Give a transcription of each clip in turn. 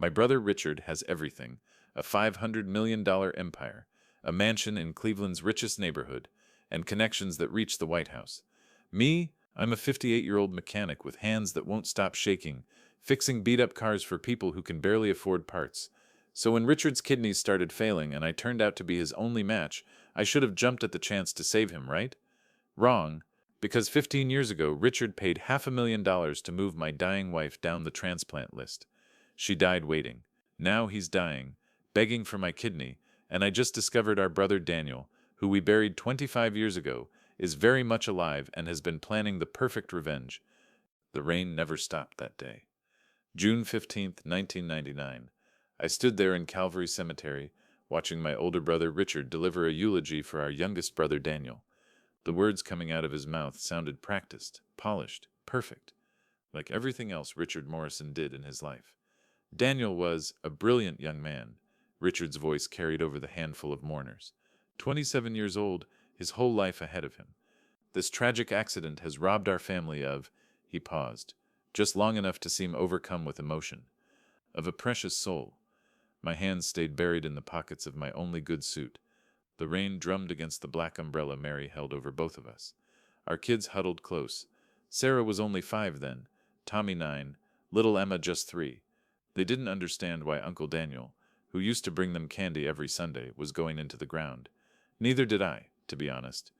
My brother Richard has everything: a $500 million empire, a mansion in Cleveland's richest neighborhood, and connections that reach the White House. Me, I'm a 58-year-old mechanic with hands that won't stop shaking, fixing beat-up cars for people who can barely afford parts. So when Richard's kidneys started failing and I turned out to be his only match, I should have jumped at the chance to save him, right? Wrong, because 15 years ago Richard paid $500,000 to move my dying wife down the transplant list. She died waiting. Now he's dying, begging for my kidney, and I just discovered our brother Daniel, who we buried 25 years ago, is very much alive and has been planning the perfect revenge. The rain never stopped that day. June 15th, 1999. I stood there in Calvary Cemetery, watching my older brother Richard deliver a eulogy for our youngest brother Daniel. The words coming out of his mouth sounded practiced, polished, perfect, like everything else Richard Morrison did in his life. Daniel was a brilliant young man. Richard's voice carried over the handful of mourners. 27 years old, his whole life ahead of him. This tragic accident has robbed our family of, he paused, just long enough to seem overcome with emotion, of a precious soul. My hands stayed buried in the pockets of my only good suit. The rain drummed against the black umbrella Mary held over both of us. Our kids huddled close. Sarah was only 5 then, Tommy 9, little Emma just 3. They didn't understand why Uncle Daniel, who used to bring them candy every Sunday, was going into the ground. Neither did I, to be honest.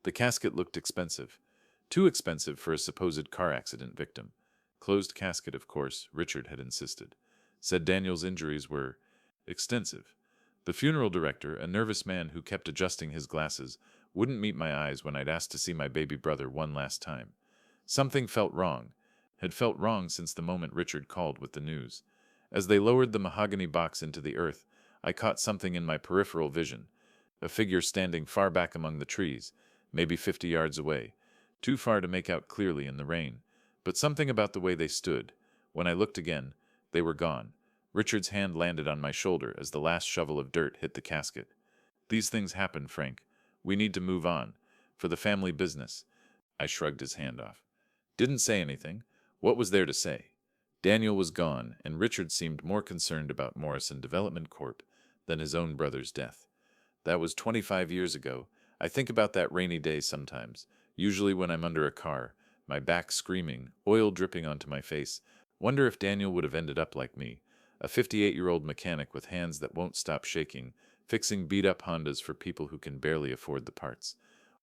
The casket looked expensive. Too expensive for a supposed car accident victim. Closed casket, of course, Richard had insisted. Said Daniel's injuries were extensive. The funeral director, a nervous man who kept adjusting his glasses, wouldn't meet my eyes when I'd asked to see my baby brother one last time. Something felt wrong. Had felt wrong since the moment Richard called with the news. As they lowered the mahogany box into the earth, I caught something in my peripheral vision. A figure standing far back among the trees, maybe 50 yards away. Too far to make out clearly in the rain. But something about the way they stood. When I looked again, they were gone. Richard's hand landed on my shoulder as the last shovel of dirt hit the casket. These things happen, Frank. We need to move on. For the family business. I shrugged his hand off. Didn't say anything. What was there to say? Daniel was gone, and Richard seemed more concerned about Morrison Development Corp. Than his own brother's death. That was 25 years ago. I think about that rainy day sometimes, usually when I'm under a car, my back screaming, oil dripping onto my face. Wonder if Daniel would have ended up like me, a 58-year-old mechanic with hands that won't stop shaking, fixing beat-up Hondas for people who can barely afford the parts.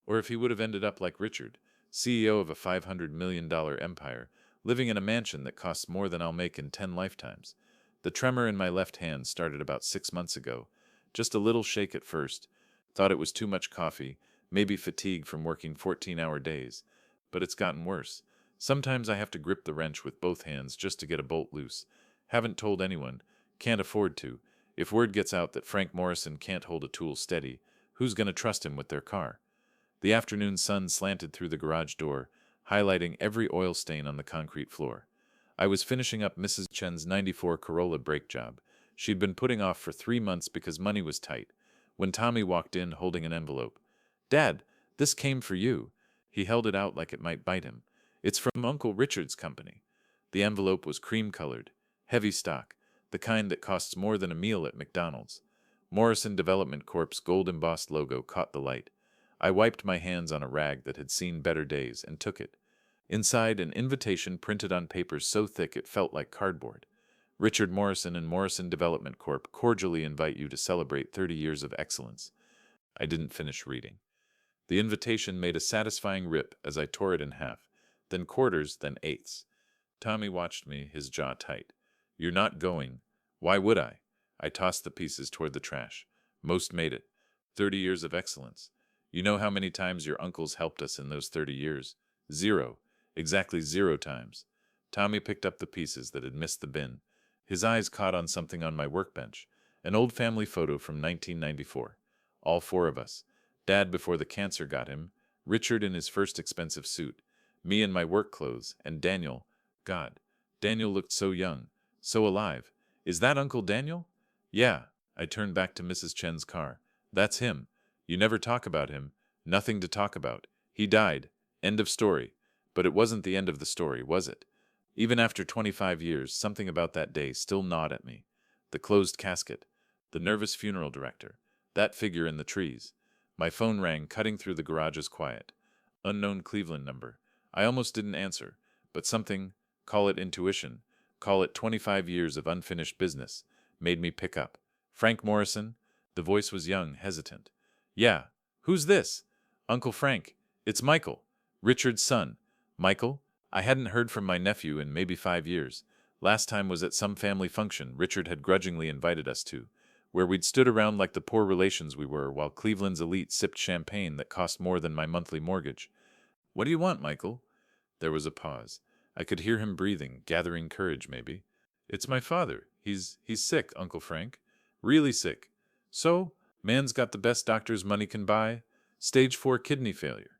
Or if he would have ended up like Richard, CEO of a $500 million empire, living in a mansion that costs more than I'll make in 10 lifetimes. The tremor in my left hand started about 6 months ago. Just a little shake at first. Thought it was too much coffee, maybe fatigue from working 14-hour days. But it's gotten worse. Sometimes I have to grip the wrench with both hands just to get a bolt loose. Haven't told anyone. Can't afford to. If word gets out that Frank Morrison can't hold a tool steady, who's going to trust him with their car? The afternoon sun slanted through the garage door, highlighting every oil stain on the concrete floor. I was finishing up Mrs. Chen's '94 Corolla brake job. She'd been putting off for 3 months because money was tight, when Tommy walked in holding an envelope. "Dad, this came for you." He held it out like it might bite him. "It's from Uncle Richard's company." The envelope was cream-colored, heavy stock, the kind that costs more than a meal at McDonald's. Morrison Development Corp's gold-embossed logo caught the light. I wiped my hands on a rag that had seen better days and took it. Inside, an invitation printed on paper so thick it felt like cardboard. Richard Morrison and Morrison Development Corp. cordially invite you to celebrate 30 years of excellence. I didn't finish reading. The invitation made a satisfying rip as I tore it in half, then quarters, then eighths. Tommy watched me, his jaw tight. "You're not going." "Why would I?" I tossed the pieces toward the trash. "Most made it. 30 years of excellence. You know how many times your uncles helped us in those 30 years? 0. Exactly 0 times. Tommy picked up the pieces that had missed the bin. His eyes caught on something on my workbench, an old family photo from 1994. All 4 of us. Dad before the cancer got him, Richard in his first expensive suit, me in my work clothes, and Daniel. God, Daniel looked so young, so alive. "Is that Uncle Daniel?" "Yeah." I turned back to Mrs. Chen's car. "That's him. You never talk about him. Nothing to talk about. He died. End of story." But it wasn't the end of the story, was it? Even after 25 years, something about that day still gnawed at me. The closed casket, the nervous funeral director, that figure in the trees. My phone rang, cutting through the garage's quiet. Unknown Cleveland number. I almost didn't answer, but something, call it intuition, call it 25 years of unfinished business, made me pick up. Frank Morrison? The voice was young, hesitant. Yeah. Who's this? Uncle Frank. It's Michael. Richard's son. Michael? I hadn't heard from my nephew in maybe 5 years. Last time was at some family function Richard had grudgingly invited us to, where we'd stood around like the poor relations we were while Cleveland's elite sipped champagne that cost more than my monthly mortgage. What do you want, Michael? There was a pause. I could hear him breathing, gathering courage, maybe. It's my father. He's sick, Uncle Frank. Really sick. So, man's got the best doctors money can buy. Stage 4 kidney failure.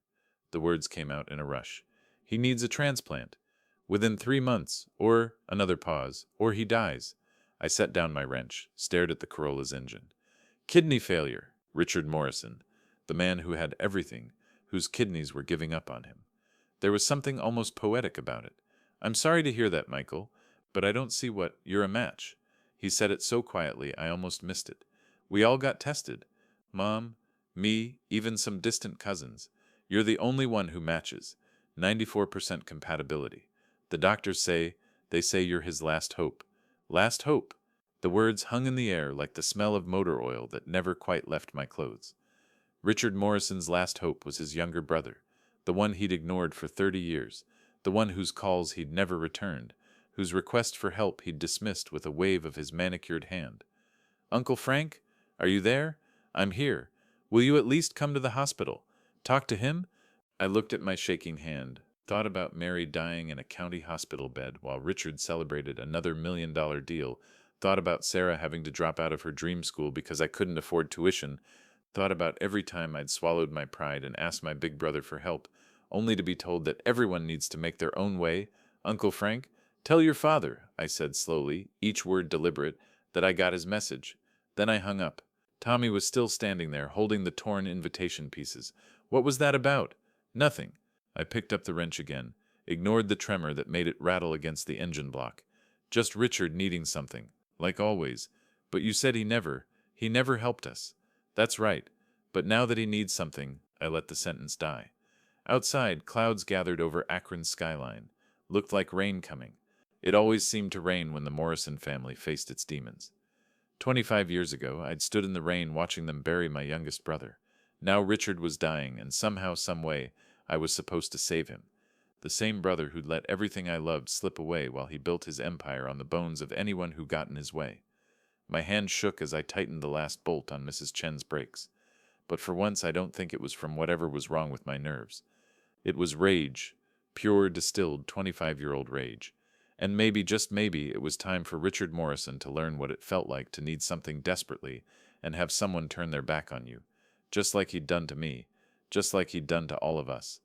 The words came out in a rush. He needs a transplant. Within 3 months, or another pause, or he dies. I set down my wrench, stared at the Corolla's engine. Kidney failure. Richard Morrison. The man who had everything, whose kidneys were giving up on him. There was something almost poetic about it. I'm sorry to hear that, Michael, but I don't see what you're a match. He said it so quietly I almost missed it. We all got tested. Mom, me, even some distant cousins. You're the only one who matches. 94% compatibility. The doctors say, they say you're his last hope. Last hope. The words hung in the air like the smell of motor oil that never quite left my clothes. Richard Morrison's last hope was his younger brother, the one he'd ignored for 30 years, the one whose calls he'd never returned, whose request for help he'd dismissed with a wave of his manicured hand. Uncle Frank, are you there? I'm here. Will you at least come to the hospital? Talk to him? I looked at my shaking hand, thought about Mary dying in a county hospital bed while Richard celebrated another $1 million deal, thought about Sarah having to drop out of her dream school because I couldn't afford tuition, thought about every time I'd swallowed my pride and asked my big brother for help, only to be told that everyone needs to make their own way. Uncle Frank, tell your father, I said slowly, each word deliberate, that I got his message. Then I hung up. Tommy was still standing there, holding the torn invitation pieces. What was that about? Nothing. I picked up the wrench again, ignored the tremor that made it rattle against the engine block. Just Richard needing something, like always. But you said he never helped us. That's right. But now that he needs something, I let the sentence die. Outside, clouds gathered over Akron's skyline. Looked like rain coming. It always seemed to rain when the Morrison family faced its demons. 25 years ago, I'd stood in the rain watching them bury my youngest brother. Now Richard was dying, and somehow, some way, I was supposed to save him. The same brother who'd let everything I loved slip away while he built his empire on the bones of anyone who got in his way. My hand shook as I tightened the last bolt on Mrs. Chen's brakes. But for once I don't think it was from whatever was wrong with my nerves. It was rage, pure, distilled 25-year-old rage. And maybe, just maybe, it was time for Richard Morrison to learn what it felt like to need something desperately and have someone turn their back on you. Just like he'd done to me. Just like he'd done to all of us.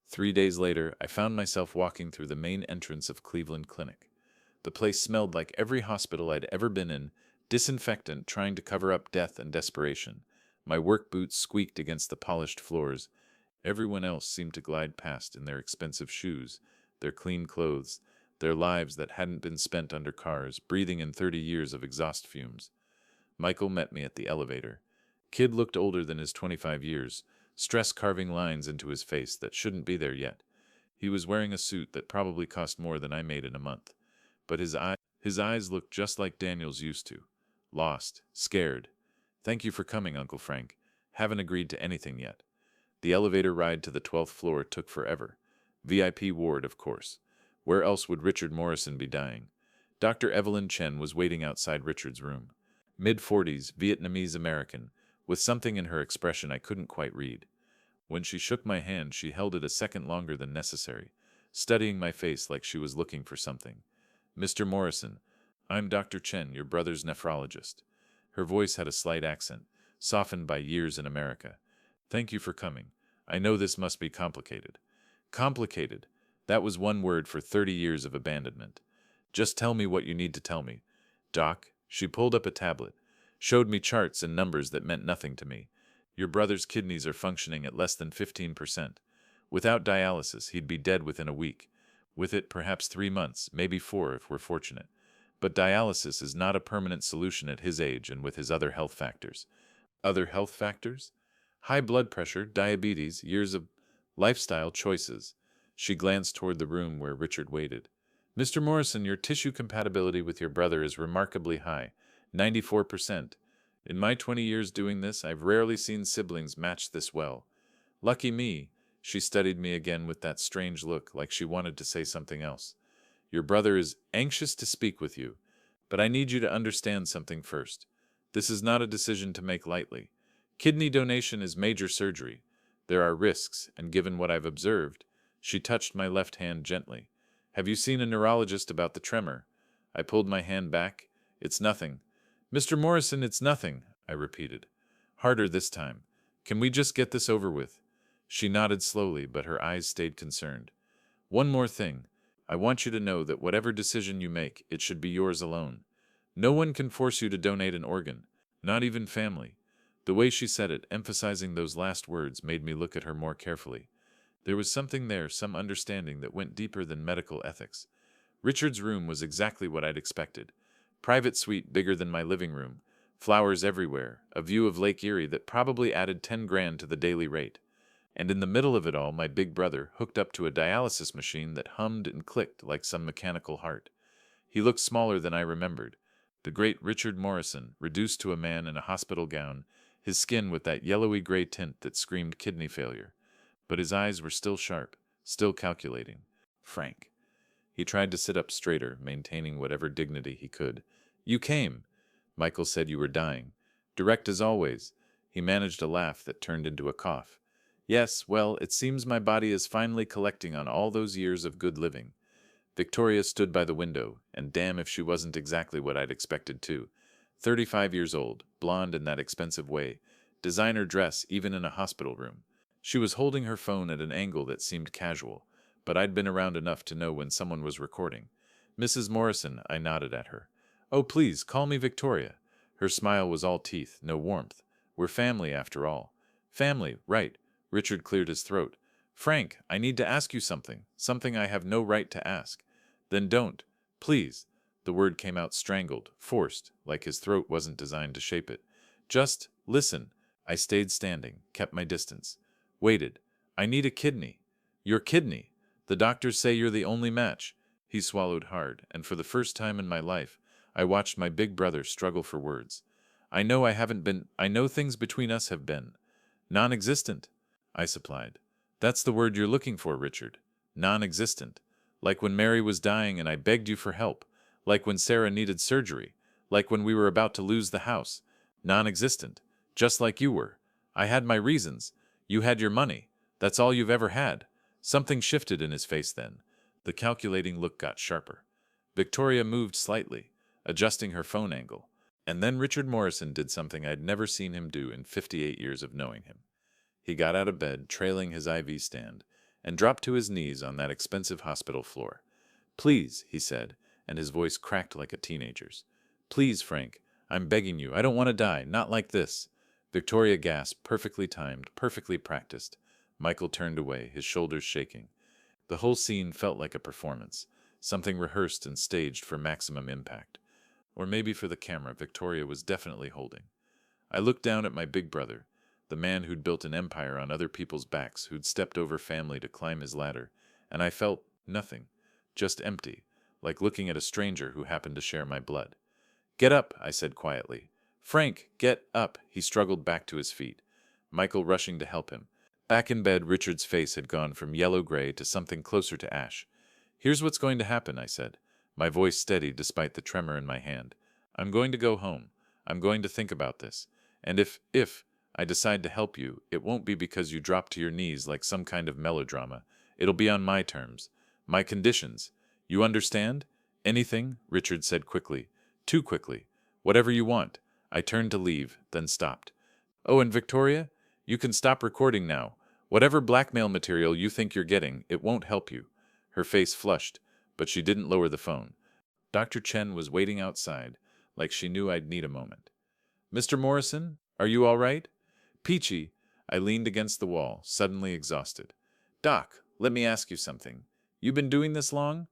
3 days later, I found myself walking through the main entrance of Cleveland Clinic. The place smelled like every hospital I'd ever been in, disinfectant trying to cover up death and desperation. My work boots squeaked against the polished floors. Everyone else seemed to glide past in their expensive shoes, their clean clothes, their lives that hadn't been spent under cars, breathing in 30 years of exhaust fumes. Michael met me at the elevator. Kid looked older than his 25 years, stress carving lines into his face that shouldn't be there yet. He was wearing a suit that probably cost more than I made in a month. But his eyes looked just like Daniel's used to. Lost, scared. Thank you for coming, Uncle Frank. Haven't agreed to anything yet. The elevator ride to the 12th floor took forever. VIP ward, of course. Where else would Richard Morrison be dying? Dr. Evelyn Chen was waiting outside Richard's room. Mid-40s, Vietnamese American, with something in her expression I couldn't quite read. When she shook my hand, she held it a second longer than necessary, studying my face like she was looking for something. Mr. Morrison, I'm Dr. Chen, your brother's nephrologist. Her voice had a slight accent, softened by years in America. Thank you for coming. I know this must be complicated. Complicated. That was one word for 30 years of abandonment. Just tell me what you need to tell me. Doc, she pulled up a tablet, showed me charts and numbers that meant nothing to me. Your brother's kidneys are functioning at less than 15%. Without dialysis, he'd be dead within a week. With it, perhaps 3 months, maybe 4 if we're fortunate. But dialysis is not a permanent solution at his age and with his other health factors. Other health factors? High blood pressure, diabetes, years of lifestyle choices. She glanced toward the room where Richard waited. Mr. Morrison, your tissue compatibility with your brother is remarkably high, 94%. In my 20 years doing this, I've rarely seen siblings match this well. Lucky me. She studied me again with that strange look, like she wanted to say something else. Your brother is anxious to speak with you, but I need you to understand something first. This is not a decision to make lightly. Kidney donation is major surgery. There are risks, and given what I've observed, she touched my left hand gently. Have you seen a neurologist about the tremor? I pulled my hand back. It's nothing. Mr. Morrison, it's nothing, I repeated. Harder this time. Can we just get this over with? She nodded slowly, but her eyes stayed concerned. One more thing. I want you to know that whatever decision you make, it should be yours alone. No one can force you to donate an organ, not even family. The way she said it, emphasizing those last words, made me look at her more carefully. There was something there, some understanding that went deeper than medical ethics. Richard's room was exactly what I'd expected. Private suite bigger than my living room, flowers everywhere, a view of Lake Erie that probably added 10 grand to the daily rate. And in the middle of it all, my big brother, hooked up to a dialysis machine that hummed and clicked like some mechanical heart. He looked smaller than I remembered. The great Richard Morrison, reduced to a man in a hospital gown, his skin with that yellowy gray tint that screamed kidney failure. But his eyes were still sharp, still calculating. Frank. He tried to sit up straighter, maintaining whatever dignity he could. You came. Michael said you were dying. Direct as always. He managed a laugh that turned into a cough. Yes, well, it seems my body is finally collecting on all those years of good living. Victoria stood by the window, and damn if she wasn't exactly what I'd expected too. 35 years old, blonde in that expensive way, designer dress even in a hospital room. She was holding her phone at an angle that seemed casual, but I'd been around enough to know when someone was recording. Mrs. Morrison, I nodded at her. Oh, please, call me Victoria. Her smile was all teeth, no warmth. We're family, after all. Family, right. Richard cleared his throat. Frank, I need to ask you something I have no right to ask. Then don't. Please. The word came out strangled, forced, like his throat wasn't designed to shape it. Just listen. I stayed standing, kept my distance. Waited. I need a kidney. Your kidney. The doctors say you're the only match. He swallowed hard, and for the first time in my life, I watched my big brother struggle for words. I know things between us have been non-existent, I supplied. That's the word you're looking for, Richard. Non-existent. Like when Mary was dying and I begged you for help. Like when Sarah needed surgery. Like when we were about to lose the house. Non-existent. Just like you were. I had my reasons. You had your money. That's all you've ever had. Something shifted in his face then. The calculating look got sharper. Victoria moved slightly, adjusting her phone angle. And then Richard Morrison did something I'd never seen him do in 58 years of knowing him. He got out of bed, trailing his IV stand, and dropped to his knees on that expensive hospital floor. Please, he said, and his voice cracked like a teenager's. Please, Frank, I'm begging you. I don't want to die. Not like this. Victoria gasped, perfectly timed, perfectly practiced. Michael turned away, his shoulders shaking. The whole scene felt like a performance, something rehearsed and staged for maximum impact. Or maybe for the camera Victoria was definitely holding. I looked down at my big brother, the man who'd built an empire on other people's backs, who'd stepped over family to climb his ladder, and I felt nothing, just empty, like looking at a stranger who happened to share my blood. Get up, I said quietly. Frank, get up. He struggled back to his feet, Michael rushing to help him. Back in bed, Richard's face had gone from yellow-gray to something closer to ash. Here's what's going to happen, I said, my voice steady despite the tremor in my hand. I'm going to go home. I'm going to think about this. And if I decide to help you, it won't be because you drop to your knees like some kind of melodrama. It'll be on my terms. My conditions. You understand? Anything, Richard said quickly. Too quickly. Whatever you want. I turned to leave, then stopped. Oh, and Victoria? You can stop recording now. Whatever blackmail material you think you're getting, it won't help you. Her face flushed, but she didn't lower the phone. Dr. Chen was waiting outside, like she knew I'd need a moment. Mr. Morrison, are you all right? Peachy. I leaned against the wall, suddenly exhausted. Doc, let me ask you something. You been doing this long?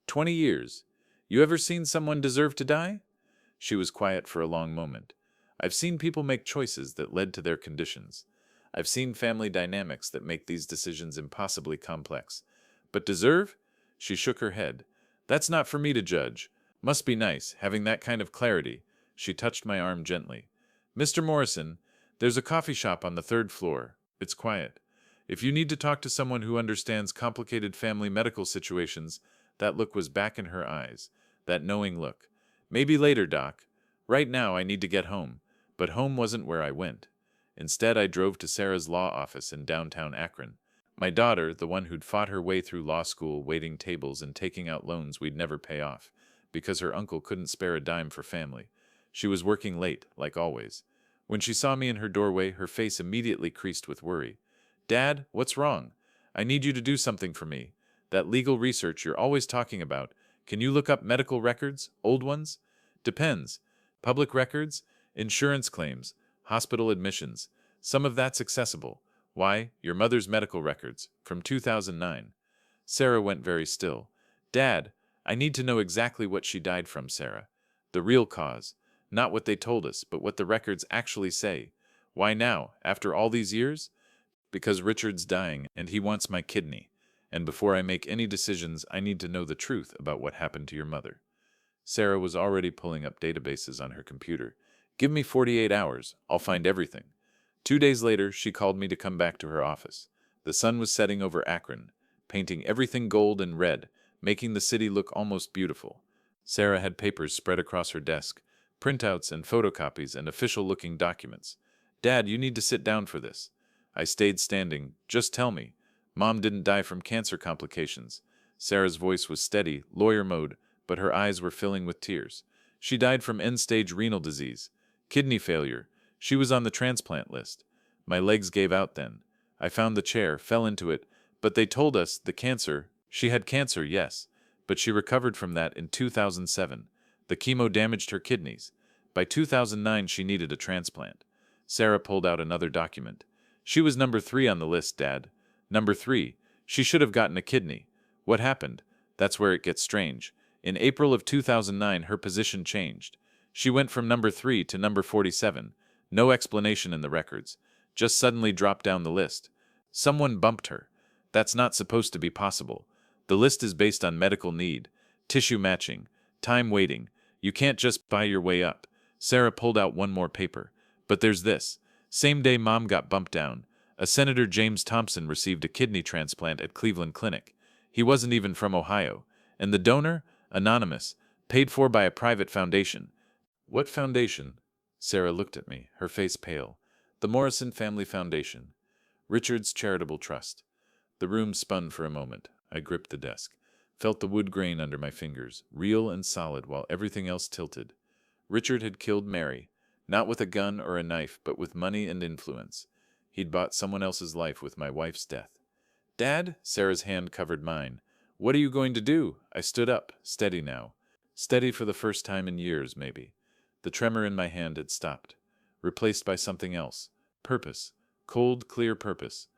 20 years. You ever seen someone deserve to die? She was quiet for a long moment. I've seen people make choices that led to their conditions. I've seen family dynamics that make these decisions impossibly complex. But deserve? She shook her head. That's not for me to judge. Must be nice, having that kind of clarity. She touched my arm gently. Mr. Morrison, there's a coffee shop on the third floor. It's quiet. If you need to talk to someone who understands complicated family medical situations, that look was back in her eyes, that knowing look. Maybe later, Doc. Right now I need to get home. But home wasn't where I went. Instead, I drove to Sarah's law office in downtown Akron. My daughter, the one who'd fought her way through law school, waiting tables and taking out loans we'd never pay off, because her uncle couldn't spare a dime for family. She was working late, like always. When she saw me in her doorway, her face immediately creased with worry. Dad, what's wrong? I need you to do something for me. That legal research you're always talking about. Can you look up medical records? Old ones? Depends. Public records? Insurance claims? Hospital admissions? Some of that's accessible. Why, your mother's medical records, from 2009. Sarah went very still. Dad, I need to know exactly what she died from, Sarah. The real cause. Not what they told us, but what the records actually say. Why now, after all these years? Because Richard's dying, and he wants my kidney. And before I make any decisions, I need to know the truth about what happened to your mother. Sarah was already pulling up databases on her computer. Give me 48 hours. I'll find everything. 2 days later, she called me to come back to her office. The sun was setting over Akron, painting everything gold and red, making the city look almost beautiful. Sarah had papers spread across her desk, printouts and photocopies and official-looking documents. Dad, you need to sit down for this. I stayed standing. Just tell me. Mom didn't die from cancer complications. Sarah's voice was steady, lawyer mode, but her eyes were filling with tears. She died from end-stage renal disease. Kidney failure. She was on the transplant list. My legs gave out then. I found the chair, fell into it, but they told us the cancer. She had cancer, yes, but she recovered from that in 2007. The chemo damaged her kidneys. By 2009, she needed a transplant. Sarah pulled out another document. She was number 3 on the list, Dad. Number 3. She should have gotten a kidney. What happened? That's where it gets strange. In April of 2009, her position changed. She went from number 3 to number 47. No explanation in the records. Just suddenly dropped down the list. Someone bumped her. That's not supposed to be possible. The list is based on medical need, tissue matching, time waiting. You can't just buy your way up. Sarah pulled out one more paper. But there's this. Same day Mom got bumped down. A Senator James Thompson received a kidney transplant at Cleveland Clinic. He wasn't even from Ohio. And the donor? Anonymous. Paid for by a private foundation. What foundation? Sarah looked at me, her face pale. The Morrison Family Foundation. Richard's Charitable Trust. The room spun for a moment. I gripped the desk, felt the wood grain under my fingers, real and solid while everything else tilted. Richard had killed Mary, not with a gun or a knife, but with money and influence. He'd bought someone else's life with my wife's death. Dad? Sarah's hand covered mine. What are you going to do? I stood up, steady now. Steady for the first time in years, maybe. The tremor in my hand had stopped, replaced by something else. Purpose. Cold, clear purpose.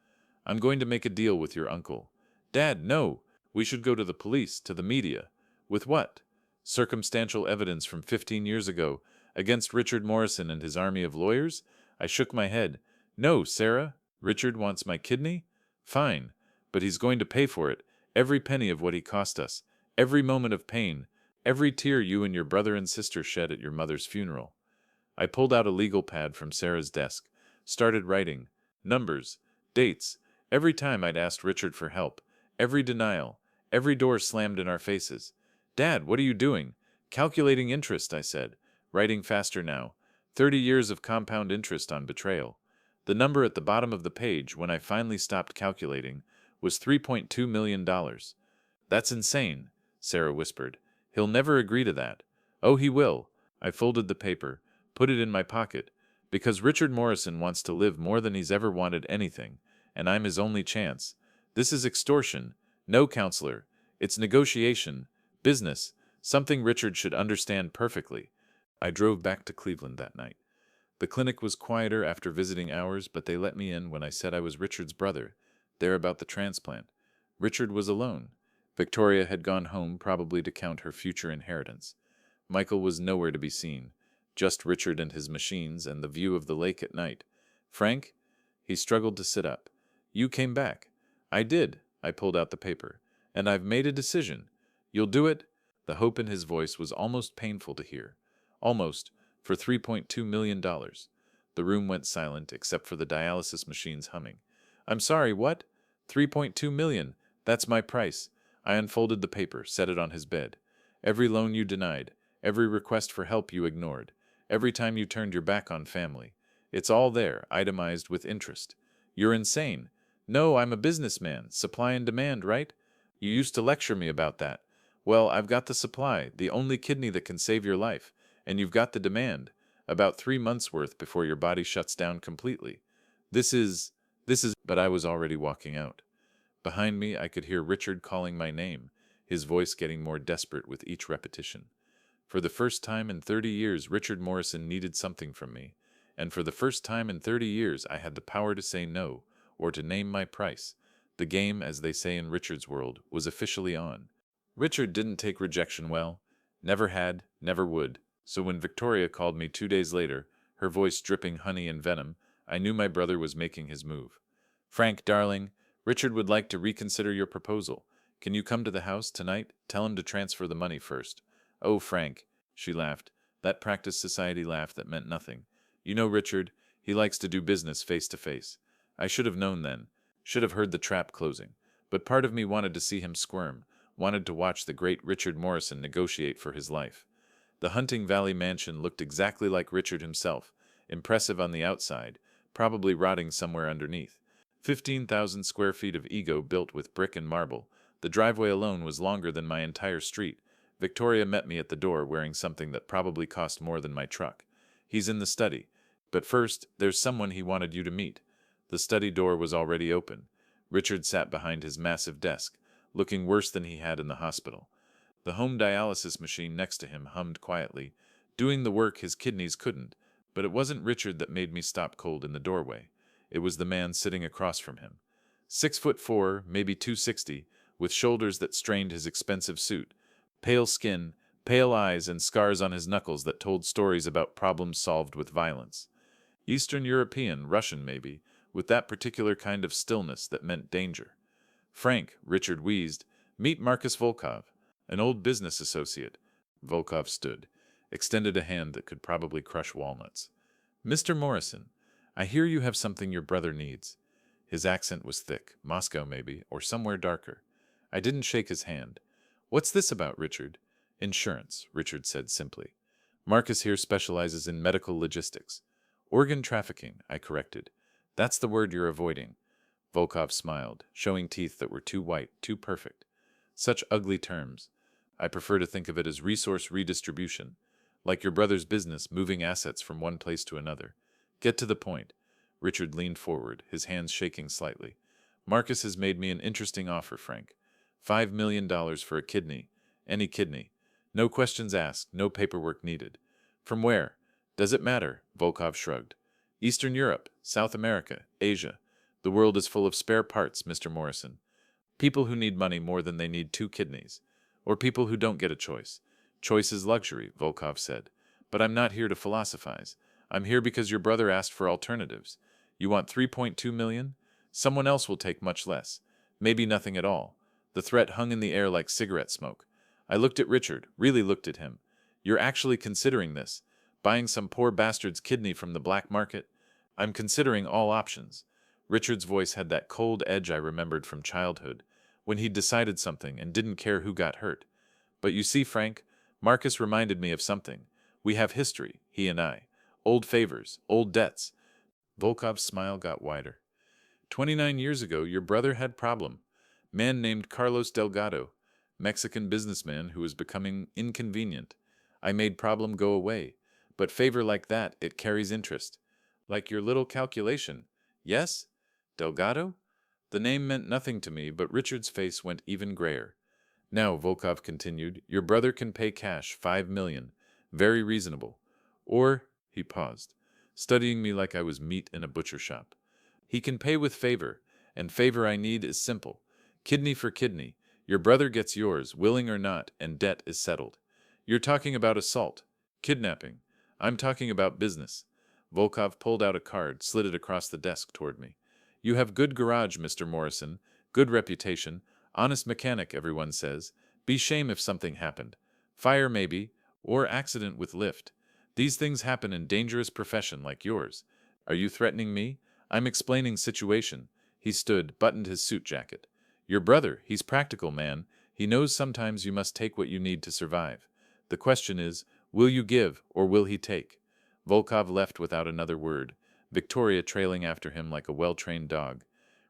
I'm going to make a deal with your uncle. Dad, no! We should go to the police, to the media. With what? Circumstantial evidence from 15 years ago, against Richard Morrison and his army of lawyers? I shook my head. No, Sarah. Richard wants my kidney? Fine. But he's going to pay for it. Every penny of what he cost us. Every moment of pain. Every tear you and your brother and sister shed at your mother's funeral. I pulled out a legal pad from Sarah's desk, started writing. Numbers. Dates. Every time I'd asked Richard for help. Every denial. Every door slammed in our faces. Dad, what are you doing? Calculating interest, I said, writing faster now. 30 years of compound interest on betrayal. The number at the bottom of the page, when I finally stopped calculating, was $3.2 million. That's insane, Sarah whispered. He'll never agree to that. Oh, he will. I folded the paper, put it in my pocket, because Richard Morrison wants to live more than he's ever wanted anything, and I'm his only chance. This is extortion. No, counselor. It's negotiation. Business. Something Richard should understand perfectly. I drove back to Cleveland that night. The clinic was quieter after visiting hours, but they let me in when I said I was Richard's brother, there about the transplant. Richard was alone. Victoria had gone home, probably to count her future inheritance. Michael was nowhere to be seen, just Richard and his machines and the view of the lake at night. Frank? He struggled to sit up. You came back. I did. I pulled out the paper. And I've made a decision. You'll do it? The hope in his voice was almost painful to hear. Almost, for $3.2 million. The room went silent except for the dialysis machines humming. I'm sorry, what? 3.2 million. That's my price. I unfolded the paper, set it on his bed. Every loan you denied, every request for help you ignored, every time you turned your back on family. It's all there, itemized with interest. You're insane. No, I'm a businessman. Supply and demand, right? You used to lecture me about that. Well, I've got the supply, the only kidney that can save your life, and you've got the demand, about 3 months' worth before your body shuts down completely. But I was already walking out. Behind me, I could hear Richard calling my name, his voice getting more desperate with each repetition. For the first time in 30 years, Richard Morrison needed something from me, and for the first time in 30 years, I had the power to say no, or to name my price. The game, as they say in Richard's world, was officially on. Richard didn't take rejection well, never had, never would, so when Victoria called me 2 days later, her voice dripping honey and venom, I knew my brother was making his move. Frank, darling, Richard would like to reconsider your proposal. Can you come to the house tonight? Tell him to transfer the money first. Oh, Frank, she laughed, that practice society laugh that meant nothing. You know Richard, he likes to do business face to face. I should have known then, should have heard the trap closing. But part of me wanted to see him squirm, wanted to watch the great Richard Morrison negotiate for his life. The Hunting Valley mansion looked exactly like Richard himself, impressive on the outside, probably rotting somewhere underneath. 15,000 square feet of ego built with brick and marble. The driveway alone was longer than my entire street. Victoria met me at the door wearing something that probably cost more than my truck. He's in the study. But first, there's someone he wanted you to meet. The study door was already open. Richard sat behind his massive desk, looking worse than he had in the hospital. The home dialysis machine next to him hummed quietly, doing the work his kidneys couldn't, but it wasn't Richard that made me stop cold in the doorway. It was the man sitting across from him. 6'4", maybe 260, with shoulders that strained his expensive suit, pale skin, pale eyes, and scars on his knuckles that told stories about problems solved with violence. Eastern European, Russian maybe, with that particular kind of stillness that meant danger. Frank, Richard wheezed, meet Marcus Volkov, an old business associate. Volkov stood, extended a hand that could probably crush walnuts. Mr. Morrison, I hear you have something your brother needs. His accent was thick, Moscow maybe, or somewhere darker. I didn't shake his hand. What's this about, Richard? Insurance, Richard said simply. Marcus here specializes in medical logistics. Organ trafficking, I corrected. That's the word you're avoiding. Volkov smiled, showing teeth that were too white, too perfect. Such ugly terms. I prefer to think of it as resource redistribution, like your brother's business moving assets from one place to another. Get to the point. Richard leaned forward, his hands shaking slightly. Marcus has made me an interesting offer, Frank. $5 million for a kidney. Any kidney. No questions asked, no paperwork needed. From where? Does it matter? Volkov shrugged. Eastern Europe, South America, Asia. The world is full of spare parts, Mr. Morrison. People who need money more than they need 2 kidneys. Or people who don't get a choice. Choice is luxury, Volkov said. But I'm not here to philosophize. I'm here because your brother asked for alternatives. You want 3.2 million? Someone else will take much less. Maybe nothing at all. The threat hung in the air like cigarette smoke. I looked at Richard, really looked at him. You're actually considering this? Buying some poor bastard's kidney from the black market? I'm considering all options. Richard's voice had that cold edge I remembered from childhood, when he'd decided something and didn't care who got hurt. But you see, Frank, Marcus reminded me of something. We have history, he and I. Old favors, old debts. Volkov's smile got wider. 29 years ago, your brother had problem. Man named Carlos Delgado, Mexican businessman who was becoming inconvenient. I made problem go away. But favor like that, it carries interest. Like your little calculation. Yes? Delgado? The name meant nothing to me, but Richard's face went even grayer. Now, Volkov continued, your brother can pay cash, 5 million. Very reasonable. Or, he paused, studying me like I was meat in a butcher shop. He can pay with favor, and favor I need is simple. Kidney for kidney. Your brother gets yours, willing or not, and debt is settled. You're talking about assault, kidnapping. I'm talking about business. Volkov pulled out a card, slid it across the desk toward me. You have good garage, Mr. Morrison, good reputation, honest mechanic, everyone says. Be shame if something happened. Fire maybe, or accident with lift. These things happen in dangerous profession like yours. Are you threatening me? I'm explaining situation. He stood, buttoned his suit jacket. Your brother, he's practical, man. He knows sometimes you must take what you need to survive. The question is, will you give, or will he take? Volkov left without another word, Victoria trailing after him like a well-trained dog.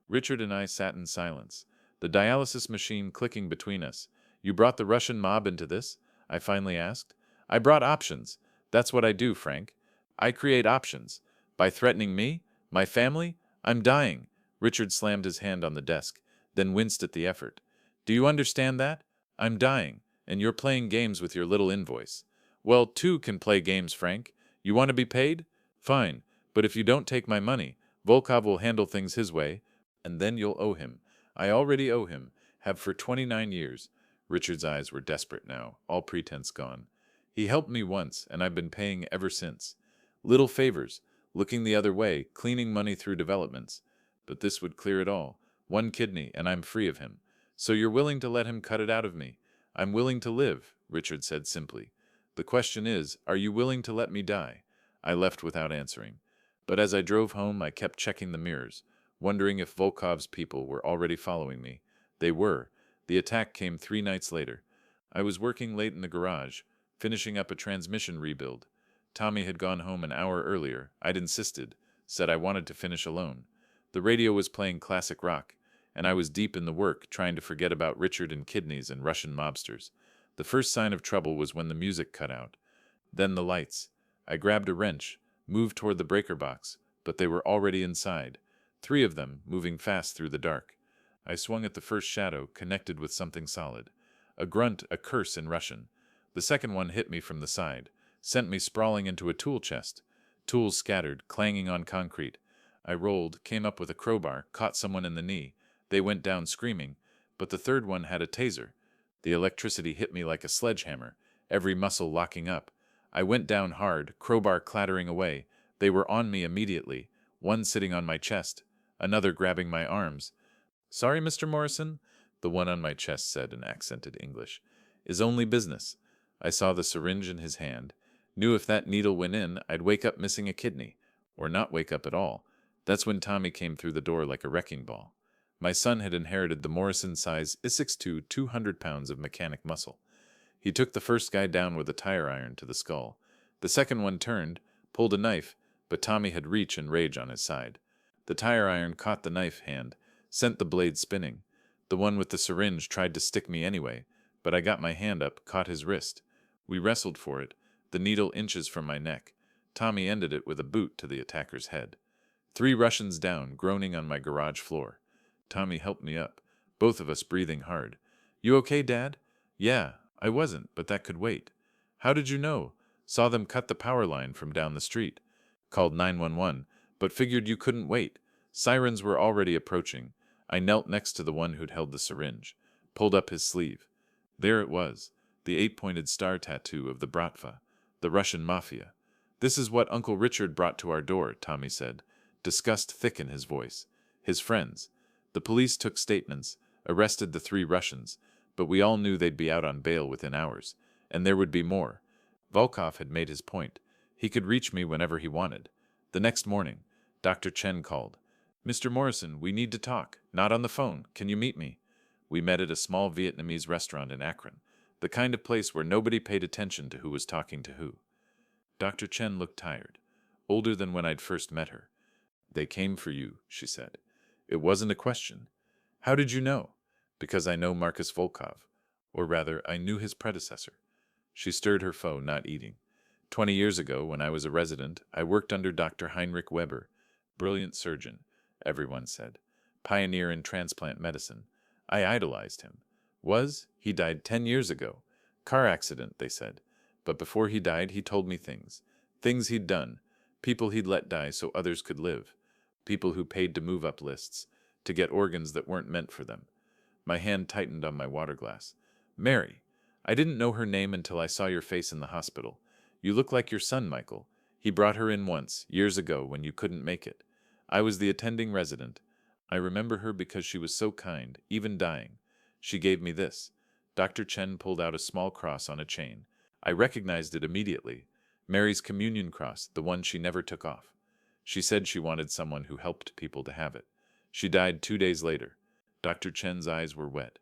Richard and I sat in silence, the dialysis machine clicking between us. You brought the Russian mob into this? I finally asked. I brought options. That's what I do, Frank. I create options. By threatening me? My family? I'm dying. Richard slammed his hand on the desk, then winced at the effort. Do you understand that? I'm dying, and you're playing games with your little invoice. Well, two can play games, Frank. You want to be paid? Fine, but if you don't take my money, Volkov will handle things his way, and then you'll owe him. I already owe him, have for 29 years. Richard's eyes were desperate now, all pretense gone. He helped me once, and I've been paying ever since. Little favors, looking the other way, cleaning money through developments. But this would clear it all. One kidney, and I'm free of him. So you're willing to let him cut it out of me? I'm willing to live, Richard said simply. The question is, are you willing to let me die? I left without answering. But as I drove home, I kept checking the mirrors, wondering if Volkov's people were already following me. They were. The attack came 3 nights later. I was working late in the garage, finishing up a transmission rebuild. Tommy had gone home an hour earlier. I'd insisted, said I wanted to finish alone. The radio was playing classic rock, and I was deep in the work, trying to forget about Richard and kidneys and Russian mobsters. The first sign of trouble was when the music cut out. Then the lights. I grabbed a wrench, moved toward the breaker box, but they were already inside, 3 of them, moving fast through the dark. I swung at the first shadow, connected with something solid. A grunt, a curse in Russian. The second one hit me from the side, sent me sprawling into a tool chest. Tools scattered, clanging on concrete. I rolled, came up with a crowbar, caught someone in the knee. They went down screaming, but the third one had a taser. The electricity hit me like a sledgehammer, every muscle locking up. I went down hard, crowbar clattering away. They were on me immediately, one sitting on my chest, another grabbing my arms. Sorry, Mr. Morrison, the one on my chest said in accented English. Is only business. I saw the syringe in his hand, knew if that needle went in, I'd wake up missing a kidney, or not wake up at all. That's when Tommy came through the door like a wrecking ball. My son had inherited the Morrison-size 6'2", 200 pounds of mechanic muscle. He took the first guy down with a tire iron to the skull. The second one turned, pulled a knife, but Tommy had reach and rage on his side. The tire iron caught the knife hand, sent the blade spinning. The one with the syringe tried to stick me anyway, but I got my hand up, caught his wrist. We wrestled for it, the needle inches from my neck. Tommy ended it with a boot to the attacker's head. 3 Russians down, groaning on my garage floor. Tommy helped me up, both of us breathing hard. You okay, Dad? Yeah, I wasn't, but that could wait. How did you know? Saw them cut the power line from down the street. Called 911, but figured you couldn't wait. Sirens were already approaching. I knelt next to the one who'd held the syringe, pulled up his sleeve. There it was, the 8-pointed star tattoo of the Bratva, the Russian mafia. This is what Uncle Richard brought to our door, Tommy said, disgust thick in his voice. His friends. The police took statements, arrested the 3 Russians, but we all knew they'd be out on bail within hours, and there would be more. Volkov had made his point. He could reach me whenever he wanted. The next morning, Dr. Chen called. Mr. Morrison, we need to talk. Not on the phone. Can you meet me? We met at a small Vietnamese restaurant in Akron, the kind of place where nobody paid attention to who was talking to who. Dr. Chen looked tired, older than when I'd first met her. They came for you, she said. It wasn't a question. How did you know? Because I know Marcus Volkov. Or rather, I knew his predecessor. She stirred her foe, not eating. 20 years ago, when I was a resident, I worked under Dr. Heinrich Weber. Brilliant surgeon, everyone said. Pioneer in transplant medicine. I idolized him. He died 10 years ago. Car accident, they said. But before he died, he told me things. Things he'd done. People he'd let die so others could live. People who paid to move up lists, to get organs that weren't meant for them. My hand tightened on my water glass. Mary. I didn't know her name until I saw your face in the hospital. You look like your son, Michael. He brought her in once, years ago, when you couldn't make it. I was the attending resident. I remember her because she was so kind, even dying. She gave me this. Dr. Chen pulled out a small cross on a chain. I recognized it immediately. Mary's communion cross, the one she never took off. She said she wanted someone who helped people to have it. She died 2 days later. Dr. Chen's eyes were wet.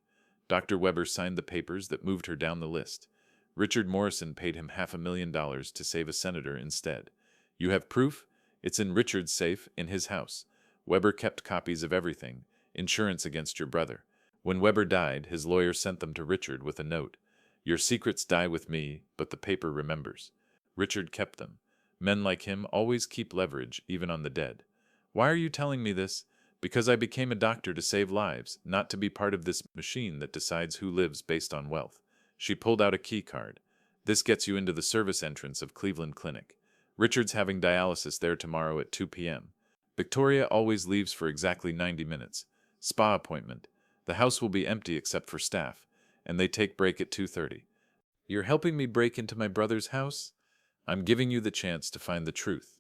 Dr. Weber signed the papers that moved her down the list. Richard Morrison paid him $500,000 to save a senator instead. You have proof? It's in Richard's safe, in his house. Weber kept copies of everything, insurance against your brother. When Weber died, his lawyer sent them to Richard with a note. Your secrets die with me, but the paper remembers. Richard kept them. Men like him always keep leverage, even on the dead. Why are you telling me this? Because I became a doctor to save lives, not to be part of this machine that decides who lives based on wealth. She pulled out a key card. This gets you into the service entrance of Cleveland Clinic. Richard's having dialysis there tomorrow at 2 p.m. Victoria always leaves for exactly 90 minutes. Spa appointment. The house will be empty except for staff, and they take break at 2:30. You're helping me break into my brother's house? I'm giving you the chance to find the truth.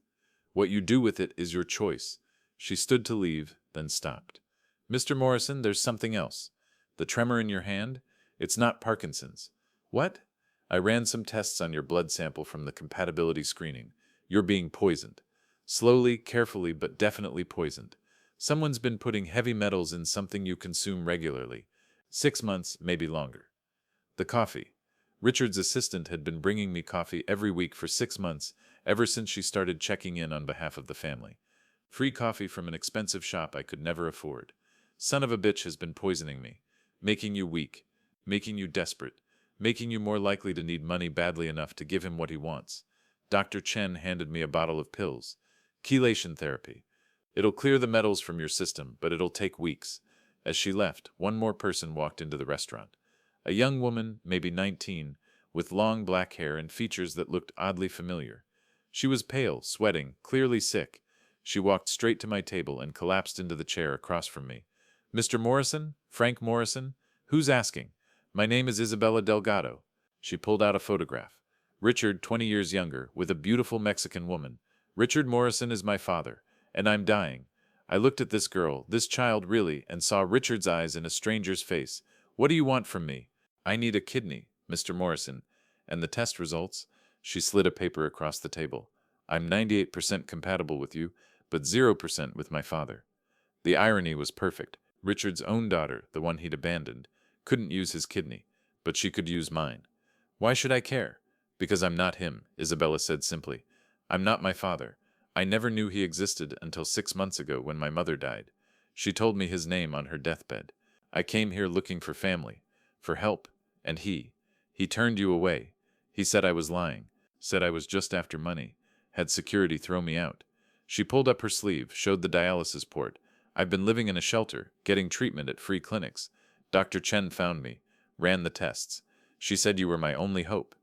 What you do with it is your choice. She stood to leave, then stopped. Mr. Morrison, there's something else. The tremor in your hand? It's not Parkinson's. What? I ran some tests on your blood sample from the compatibility screening. You're being poisoned. Slowly, carefully, but definitely poisoned. Someone's been putting heavy metals in something you consume regularly. 6 months, maybe longer. The coffee. Richard's assistant had been bringing me coffee every week for 6 months, ever since she started checking in on behalf of the family. Free coffee from an expensive shop I could never afford. Son of a bitch has been poisoning me, making you weak, making you desperate, making you more likely to need money badly enough to give him what he wants. Dr. Chen handed me a bottle of pills. Chelation therapy. It'll clear the metals from your system, but it'll take weeks. As she left, one more person walked into the restaurant. A young woman, maybe 19, with long black hair and features that looked oddly familiar. She was pale, sweating, clearly sick. She walked straight to my table and collapsed into the chair across from me. Mr. Morrison? Frank Morrison? Who's asking? My name is Isabella Delgado. She pulled out a photograph. Richard, 20 years younger, with a beautiful Mexican woman. Richard Morrison is my father, and I'm dying. I looked at this girl, this child really, and saw Richard's eyes in a stranger's face. What do you want from me? I need a kidney, Mr. Morrison. And the test results? She slid a paper across the table. I'm 98% compatible with you, but 0% with my father. The irony was perfect. Richard's own daughter, the one he'd abandoned, couldn't use his kidney, but she could use mine. Why should I care? Because I'm not him, Isabella said simply. I'm not my father. I never knew he existed until 6 months ago when my mother died. She told me his name on her deathbed. I came here looking for family, for help, and he turned you away. He said I was lying, said I was just after money, had security throw me out. She pulled up her sleeve, showed the dialysis port. I've been living in a shelter, getting treatment at free clinics. Dr. Chen found me, ran the tests. She said you were my only hope.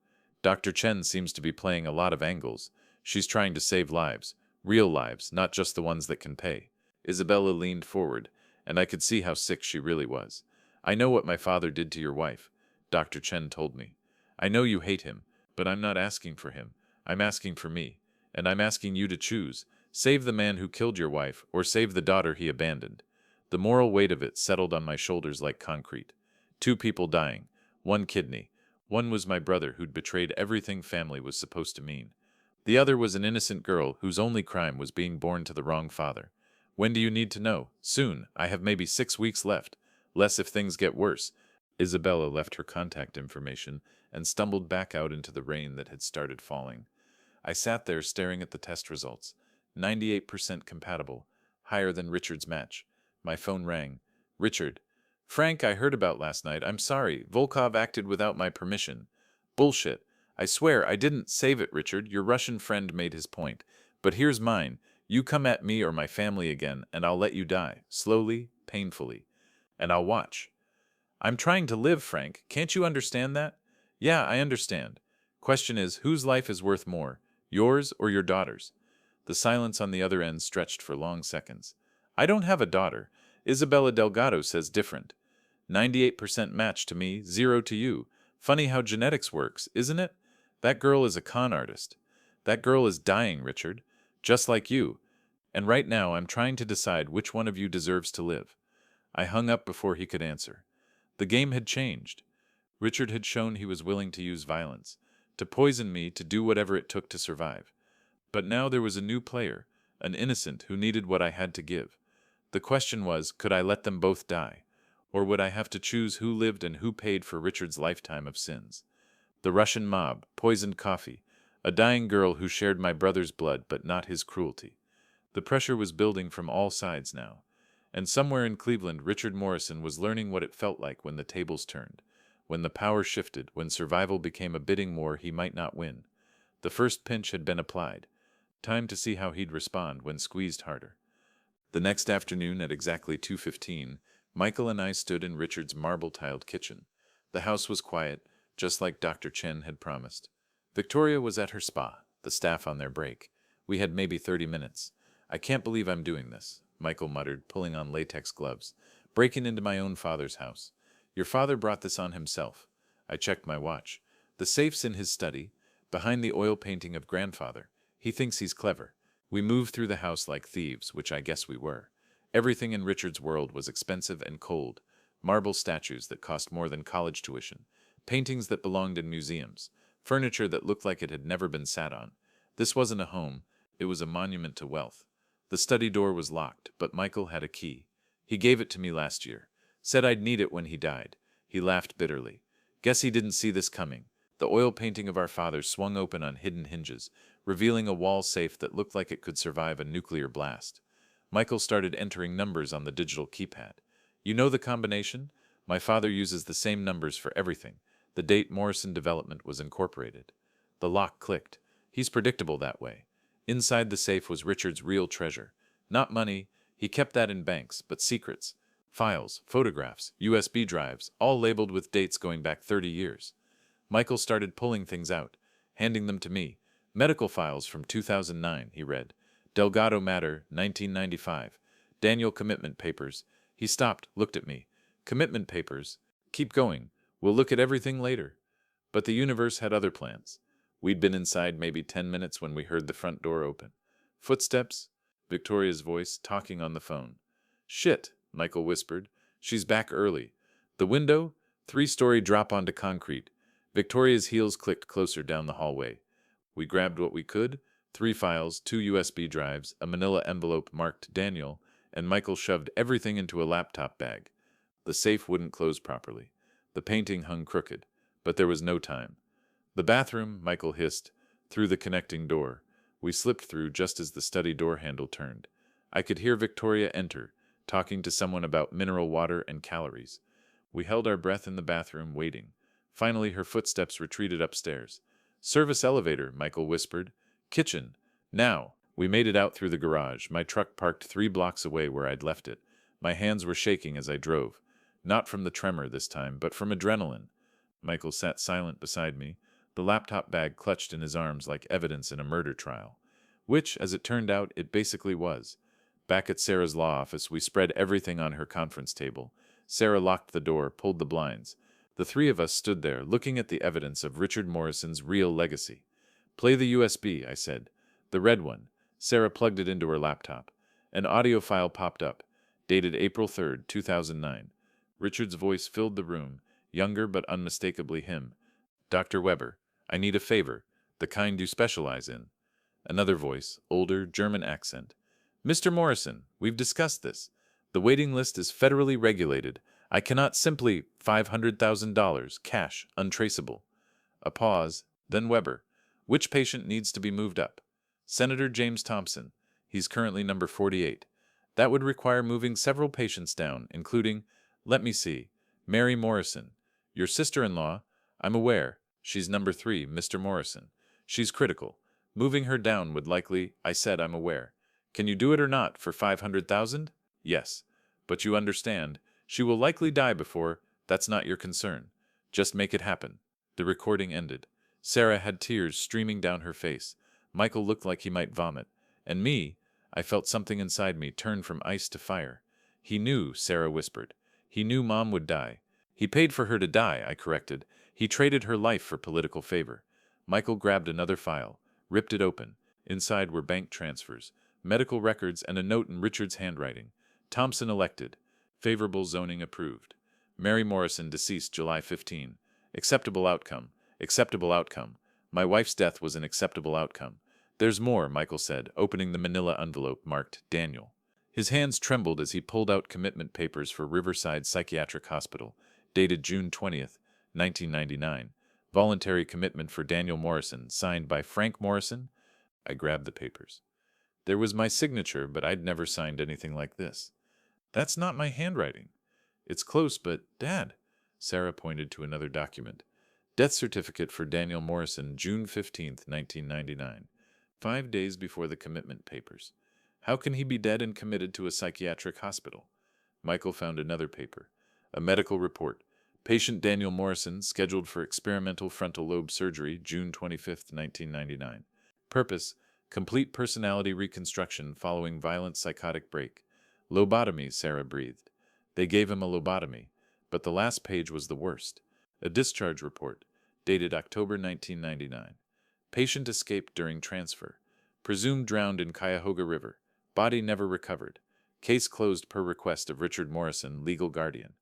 Dr. Chen seems to be playing a lot of angles. She's trying to save lives, real lives, not just the ones that can pay. Isabella leaned forward, and I could see how sick she really was. I know what my father did to your wife, Dr. Chen told me. I know you hate him, but I'm not asking for him. I'm asking for me, and I'm asking you to choose. Save the man who killed your wife, or save the daughter he abandoned. The moral weight of it settled on my shoulders like concrete. 2 people dying, 1 kidney. One was my brother who'd betrayed everything family was supposed to mean. The other was an innocent girl whose only crime was being born to the wrong father. When do you need to know? Soon. I have maybe 6 weeks left. Less if things get worse. Isabella left her contact information and stumbled back out into the rain that had started falling. I sat there staring at the test results. 98% compatible, higher than Richard's match. My phone rang. Richard. Frank, I heard about last night. I'm sorry. Volkov acted without my permission. Bullshit. I swear I didn't save it, Richard. Your Russian friend made his point. But here's mine. You come at me or my family again, and I'll let you die. Slowly, painfully. And I'll watch. I'm trying to live, Frank. Can't you understand that? Yeah, I understand. Question is, whose life is worth more? Yours or your daughter's? The silence on the other end stretched for long seconds. I don't have a daughter. Isabella Delgado says different. 98% match to me, 0 to you. Funny how genetics works, isn't it? That girl is a con artist. That girl is dying, Richard. Just like you. And right now I'm trying to decide which one of you deserves to live. I hung up before he could answer. The game had changed. Richard had shown he was willing to use violence, to poison me, to do whatever it took to survive. But now there was a new player, an innocent who needed what I had to give. The question was, could I let them both die? Or would I have to choose who lived and who paid for Richard's lifetime of sins? The Russian mob, poisoned coffee, a dying girl who shared my brother's blood but not his cruelty. The pressure was building from all sides now. And somewhere in Cleveland, Richard Morrison was learning what it felt like when the tables turned, when the power shifted, when survival became a bidding war he might not win. The first pinch had been applied. Time to see how he'd respond when squeezed harder. The next afternoon at exactly 2:15, Michael and I stood in Richard's marble-tiled kitchen. The house was quiet, just like Dr. Chen had promised. Victoria was at her spa, the staff on their break. We had maybe 30 minutes. I can't believe I'm doing this, Michael muttered, pulling on latex gloves. Breaking into my own father's house. Your father brought this on himself. I checked my watch. The safe's in his study, behind the oil painting of grandfather. He thinks he's clever. We moved through the house like thieves, which I guess we were. Everything in Richard's world was expensive and cold. Marble statues that cost more than college tuition. Paintings that belonged in museums. Furniture that looked like it had never been sat on. This wasn't a home. It was a monument to wealth. The study door was locked, but Michael had a key. He gave it to me last year. Said I'd need it when he died. He laughed bitterly. Guess he didn't see this coming. The oil painting of our father swung open on hidden hinges, revealing a wall safe that looked like it could survive a nuclear blast. Michael started entering numbers on the digital keypad. You know the combination? My father uses the same numbers for everything. The date Morrison Development was incorporated. The lock clicked. He's predictable that way. Inside the safe was Richard's real treasure. Not money, he kept that in banks, but secrets. Files, photographs, USB drives, all labeled with dates going back 30 years. Michael started pulling things out, handing them to me. Medical files from 2009, he read. Delgado Matter, 1995. Daniel commitment papers. He stopped, looked at me. Commitment papers? Keep going. We'll look at everything later. But the universe had other plans. We'd been inside maybe 10 minutes when we heard the front door open. Footsteps? Victoria's voice, talking on the phone. Shit, Michael whispered. She's back early. The window? 3-story drop onto concrete. Victoria's heels clicked closer down the hallway. We grabbed what we could. 3 files, 2 USB drives, a manila envelope marked Daniel, and Michael shoved everything into a laptop bag. The safe wouldn't close properly. The painting hung crooked, but there was no time. The bathroom, Michael hissed, through the connecting door. We slipped through just as the study door handle turned. I could hear Victoria enter, talking to someone about mineral water and calories. We held our breath in the bathroom, waiting. Finally, her footsteps retreated upstairs. Service elevator, Michael whispered. Kitchen. Now. We made it out through the garage, my truck parked 3 blocks away where I'd left it. My hands were shaking as I drove. Not from the tremor this time, but from adrenaline. Michael sat silent beside me, the laptop bag clutched in his arms like evidence in a murder trial. Which, as it turned out, it basically was. Back at Sarah's law office, we spread everything on her conference table. Sarah locked the door, pulled the blinds. The 3 of us stood there, looking at the evidence of Richard Morrison's real legacy. Play the USB, I said. The red one. Sarah plugged it into her laptop. An audio file popped up, dated April 3rd, 2009. Richard's voice filled the room, younger but unmistakably him. Dr. Weber, I need a favor, the kind you specialize in. Another voice, older, German accent. Mr. Morrison, we've discussed this. The waiting list is federally regulated. I cannot simply $500,000, cash, untraceable. A pause, then Weber. Which patient needs to be moved up? Senator James Thompson. He's currently number 48. That would require moving several patients down, including, let me see, Mary Morrison. Your sister-in-law, I'm aware. She's number 3, Mr. Morrison. She's critical. Moving her down would likely, I said I'm aware. Can you do it or not for 500,000? Yes. But you understand, she will likely die before, that's not your concern. Just make it happen. The recording ended. Sarah had tears streaming down her face. Michael looked like he might vomit. And me, I felt something inside me turn from ice to fire. He knew, Sarah whispered. He knew Mom would die. He paid for her to die, I corrected. He traded her life for political favor. Michael grabbed another file, ripped it open. Inside were bank transfers, medical records, and a note in Richard's handwriting. Thompson elected. Favorable zoning approved. Mary Morrison deceased July 15. Acceptable outcome. Acceptable outcome. My wife's death was an acceptable outcome. There's more, Michael said, opening the manila envelope marked Daniel. His hands trembled as he pulled out commitment papers for Riverside Psychiatric Hospital, dated June 20th, 1999. Voluntary commitment for Daniel Morrison, signed by Frank Morrison. I grabbed the papers. There was my signature, but I'd never signed anything like this. That's not my handwriting. It's close, but, Dad, Sarah pointed to another document. Death certificate for Daniel Morrison, June 15th, 1999. 5 days before the commitment papers. How can he be dead and committed to a psychiatric hospital? Michael found another paper. A medical report. Patient Daniel Morrison, scheduled for experimental frontal lobe surgery, June 25th, 1999. Purpose: complete personality reconstruction following violent psychotic break. Lobotomy, Sarah breathed. They gave him a lobotomy, but the last page was the worst. A discharge report, dated October 1999. Patient escaped during transfer. Presumed drowned in Cuyahoga River. Body never recovered. Case closed per request of Richard Morrison, legal guardian.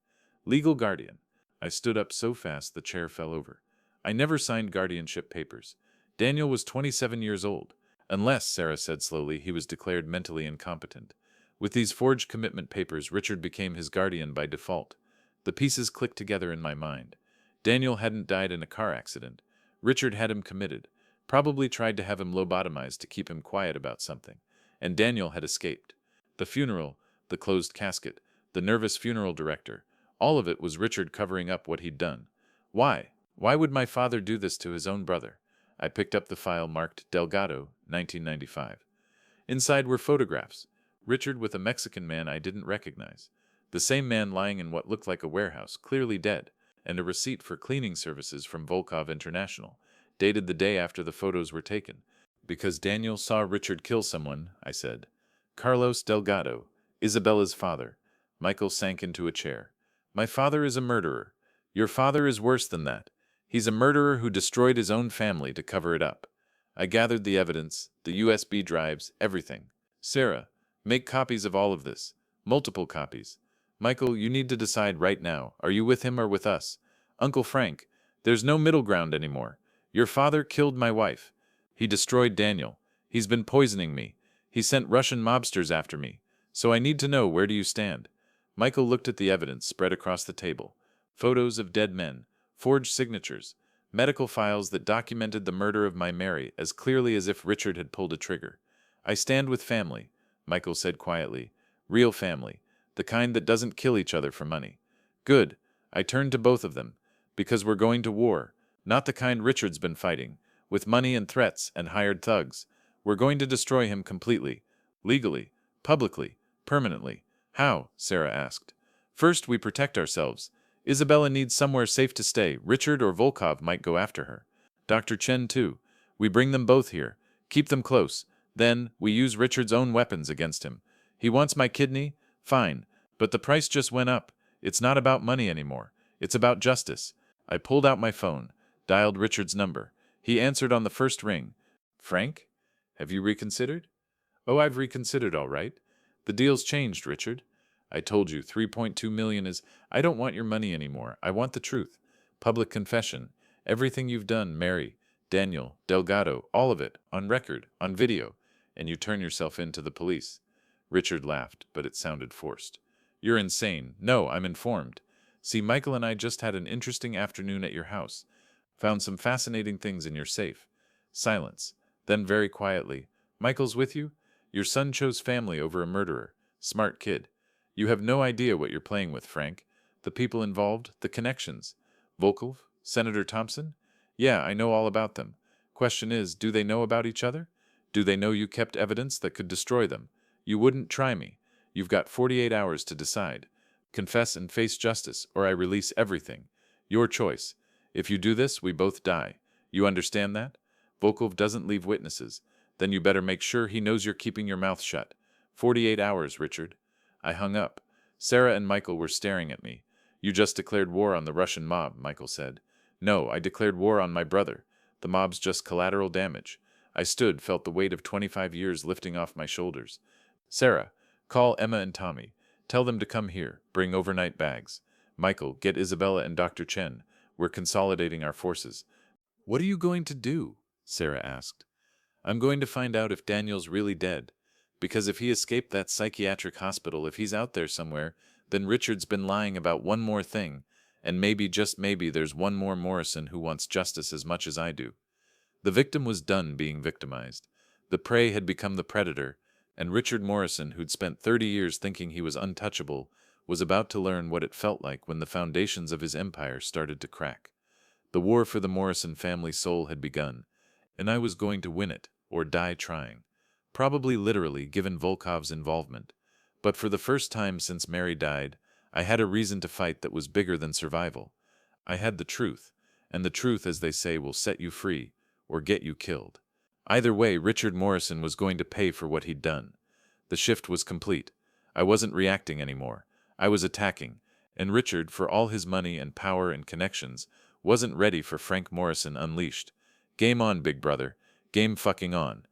Legal guardian. I stood up so fast the chair fell over. I never signed guardianship papers. Daniel was 27 years old. Unless, Sarah said slowly, he was declared mentally incompetent. With these forged commitment papers, Richard became his guardian by default. The pieces clicked together in my mind. Daniel hadn't died in a car accident. Richard had him committed. Probably tried to have him lobotomized to keep him quiet about something. And Daniel had escaped. The funeral, the closed casket, the nervous funeral director, all of it was Richard covering up what he'd done. Why? Why would my father do this to his own brother? I picked up the file marked Delgado, 1995. Inside were photographs. Richard with a Mexican man I didn't recognize. The same man lying in what looked like a warehouse, clearly dead, and a receipt for cleaning services from Volkov International, dated the day after the photos were taken. Because Daniel saw Richard kill someone, I said. Carlos Delgado, Isabella's father. Michael sank into a chair. My father is a murderer. Your father is worse than that. He's a murderer who destroyed his own family to cover it up. I gathered the evidence, the USB drives, everything. Sarah, make copies of all of this. Multiple copies. Michael, you need to decide right now. Are you with him or with us? Uncle Frank, there's no middle ground anymore. Your father killed my wife. He destroyed Daniel. He's been poisoning me. He sent Russian mobsters after me. So I need to know, where do you stand? Michael looked at the evidence spread across the table. Photos of dead men, forged signatures, medical files that documented the murder of my Mary as clearly as if Richard had pulled a trigger. I stand with family, Michael said quietly. Real family. The kind that doesn't kill each other for money. Good. I turned to both of them. Because we're going to war. Not the kind Richard's been fighting. With money and threats and hired thugs. We're going to destroy him completely. Legally. Publicly. Permanently. How? Sarah asked. First, we protect ourselves. Isabella needs somewhere safe to stay. Richard or Volkov might go after her. Dr. Chen, too. We bring them both here. Keep them close. Then, we use Richard's own weapons against him. He wants my kidney? Fine. But the price just went up. It's not about money anymore. It's about justice. I pulled out my phone, dialed Richard's number. He answered on the first ring. Frank? Have you reconsidered? Oh, I've reconsidered, all right. The deal's changed, Richard. I told you, 3.2 million is... I don't want your money anymore. I want the truth. Public confession. Everything you've done, Mary, Daniel, Delgado, all of it, on record, on video. And you turn yourself in to the police. Richard laughed, but it sounded forced. You're insane. No, I'm informed. See, Michael and I just had an interesting afternoon at your house. Found some fascinating things in your safe. Silence. Then very quietly, Michael's with you? Your son chose family over a murderer. Smart kid. You have no idea what you're playing with, Frank. The people involved, the connections. Volkov? Senator Thompson? Yeah, I know all about them. Question is, do they know about each other? Do they know you kept evidence that could destroy them? You wouldn't try me. You've got 48 hours to decide. Confess and face justice, or I release everything. Your choice. If you do this, we both die. You understand that? Volkov doesn't leave witnesses. Then you better make sure he knows you're keeping your mouth shut. 48 hours, Richard. I hung up. Sarah and Michael were staring at me. You just declared war on the Russian mob, Michael said. No, I declared war on my brother. The mob's just collateral damage. I stood, felt the weight of 25 years lifting off my shoulders. Sarah, call Emma and Tommy. Tell them to come here. Bring overnight bags. Michael, get Isabella and Dr. Chen. We're consolidating our forces. What are you going to do? Sarah asked. I'm going to find out if Daniel's really dead. Because if he escaped that psychiatric hospital, if he's out there somewhere, then Richard's been lying about one more thing, and maybe, just maybe, there's one more Morrison who wants justice as much as I do. The victim was done being victimized. The prey had become the predator, and Richard Morrison, who'd spent 30 years thinking he was untouchable, was about to learn what it felt like when the foundations of his empire started to crack. The war for the Morrison family soul had begun, and I was going to win it, or die trying. Probably literally, given Volkov's involvement. But for the first time since Mary died, I had a reason to fight that was bigger than survival. I had the truth, and the truth, as they say, will set you free, or get you killed. Either way, Richard Morrison was going to pay for what he'd done. The shift was complete. I wasn't reacting anymore. I was attacking, and Richard, for all his money and power and connections, wasn't ready for Frank Morrison unleashed. Game on, big brother. Game fucking on.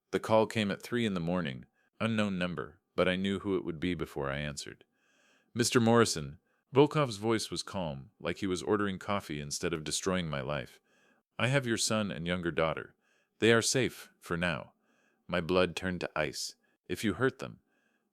The call came at 3 in the morning, unknown number, but I knew who it would be before I answered. Mr. Morrison. Volkov's voice was calm, like he was ordering coffee instead of destroying my life. I have your son and younger daughter. They are safe, for now. My blood turned to ice. If you hurt them,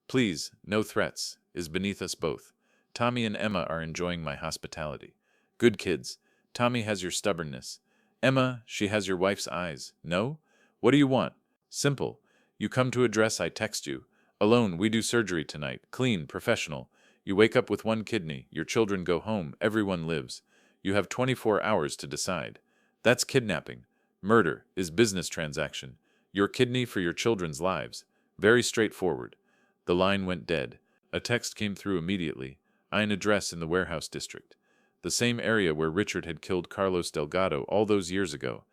please, no threats, is beneath us both. Tommy and Emma are enjoying my hospitality. Good kids. Tommy has your stubbornness. Emma, she has your wife's eyes. No? What do you want? Simple. You come to address, I text you. Alone, we do surgery tonight. Clean, professional. You wake up with one kidney. Your children go home. Everyone lives. You have 24 hours to decide. That's kidnapping. Murder is business transaction. Your kidney for your children's lives. Very straightforward. The line went dead. A text came through immediately. An address in the warehouse district. The same area where Richard had killed Carlos Delgado all those years ago.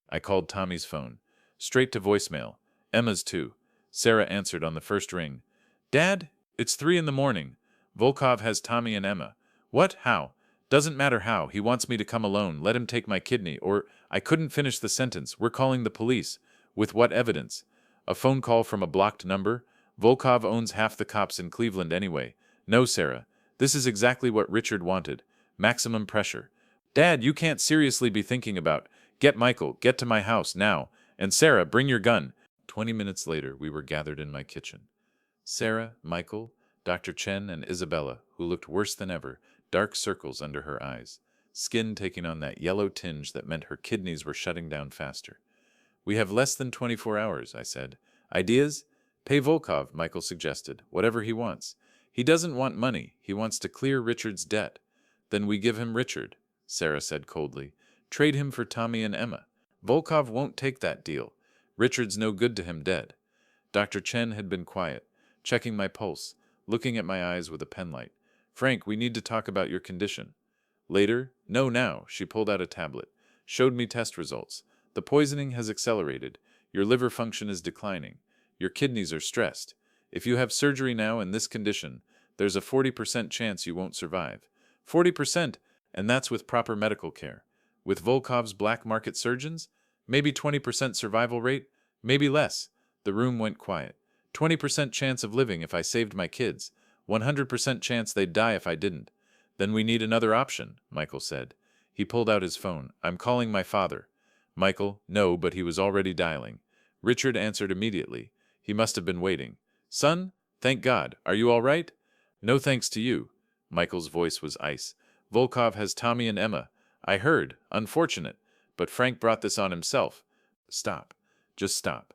I called Tommy's phone. Straight to voicemail. Emma's too. Sarah answered on the first ring. Dad, it's 3 in the morning. Volkov has Tommy and Emma. What? How? Doesn't matter how. He wants me to come alone. Let him take my kidney. Or, I couldn't finish the sentence. We're calling the police. With what evidence? A phone call from a blocked number? Volkov owns half the cops in Cleveland anyway. No, Sarah. This is exactly what Richard wanted. Maximum pressure. Dad, you can't seriously be thinking about. Get Michael. Get to my house now. And Sarah, bring your gun. 20 minutes later, we were gathered in my kitchen. Sarah, Michael, Dr. Chen, and Isabella, who looked worse than ever, dark circles under her eyes, skin taking on that yellow tinge that meant her kidneys were shutting down faster. We have less than 24 hours, I said. Ideas? Pay Volkov, Michael suggested, whatever he wants. He doesn't want money. He wants to clear Richard's debt. Then we give him Richard, Sarah said coldly. Trade him for Tommy and Emma. Volkov won't take that deal. Richard's no good to him dead. Dr. Chen had been quiet, checking my pulse, looking at my eyes with a penlight. Frank, we need to talk about your condition. Later? No, now. She pulled out a tablet, showed me test results. The poisoning has accelerated. Your liver function is declining. Your kidneys are stressed. If you have surgery now in this condition, there's a 40% chance you won't survive. 40%, and that's with proper medical care. With Volkov's black market surgeons, maybe 20% survival rate, maybe less. The room went quiet. 20% chance of living if I saved my kids. 100% chance they'd die if I didn't. Then we need another option, Michael said. He pulled out his phone. I'm calling my father. Michael, no, but he was already dialing. Richard answered immediately. He must have been waiting. Son, thank God. Are you all right? No thanks to you. Michael's voice was ice. Volkov has Tommy and Emma. I heard. Unfortunate. But Frank brought this on himself. Stop. Just stop.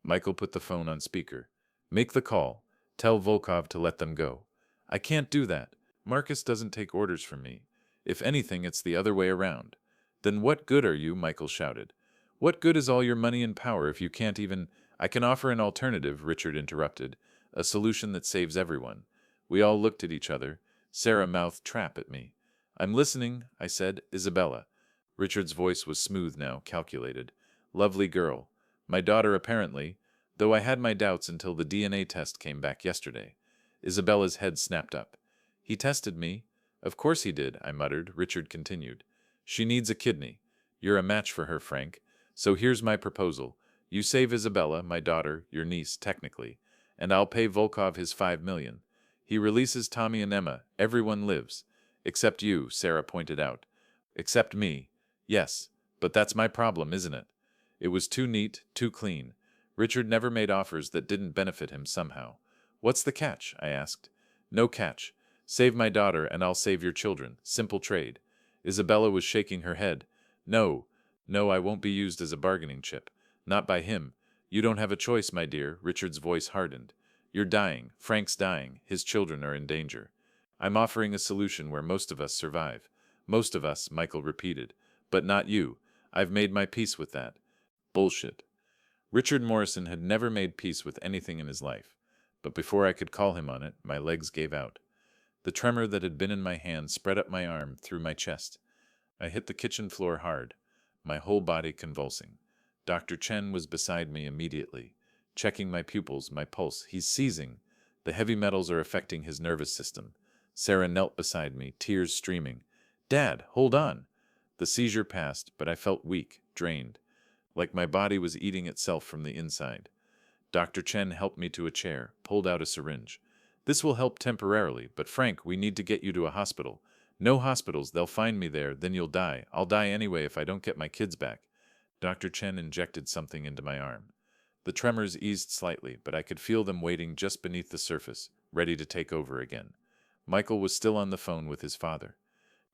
Michael put the phone on speaker. Make the call. Tell Volkov to let them go. I can't do that. Marcus doesn't take orders from me. If anything, it's the other way around. Then what good are you? Michael shouted. What good is all your money and power if you can't even... I can offer an alternative, Richard interrupted. A solution that saves everyone. We all looked at each other. Sarah mouthed trap at me. I'm listening, I said. Isabella. Richard's voice was smooth now, calculated. Lovely girl. My daughter apparently, though I had my doubts until the DNA test came back yesterday. Isabella's head snapped up. He tested me. Of course he did, I muttered. Richard continued. She needs a kidney. You're a match for her, Frank. So here's my proposal. You save Isabella, my daughter, your niece, technically, and I'll pay Volkov his $5 million. He releases Tommy and Emma. Everyone lives. Except you, Sarah pointed out. Except me. Yes, but that's my problem, isn't it? It was too neat, too clean. Richard never made offers that didn't benefit him somehow. What's the catch? I asked. No catch. Save my daughter and I'll save your children. Simple trade. Isabella was shaking her head. No, no, I won't be used as a bargaining chip. Not by him. You don't have a choice, my dear. Richard's voice hardened. You're dying. Frank's dying. His children are in danger. I'm offering a solution where most of us survive. Most of us, Michael repeated. But not you. I've made my peace with that. Bullshit. Richard Morrison had never made peace with anything in his life. But before I could call him on it, my legs gave out. The tremor that had been in my hand spread up my arm through my chest. I hit the kitchen floor hard, my whole body convulsing. Dr. Chen was beside me immediately, checking my pupils, my pulse. He's seizing. The heavy metals are affecting his nervous system. Sarah knelt beside me, tears streaming. Dad, hold on. The seizure passed, but I felt weak, drained, like my body was eating itself from the inside. Dr. Chen helped me to a chair, pulled out a syringe. This will help temporarily, but Frank, we need to get you to a hospital. No hospitals, they'll find me there, then you'll die. I'll die anyway if I don't get my kids back. Dr. Chen injected something into my arm. The tremors eased slightly, but I could feel them waiting just beneath the surface, ready to take over again. Michael was still on the phone with his father.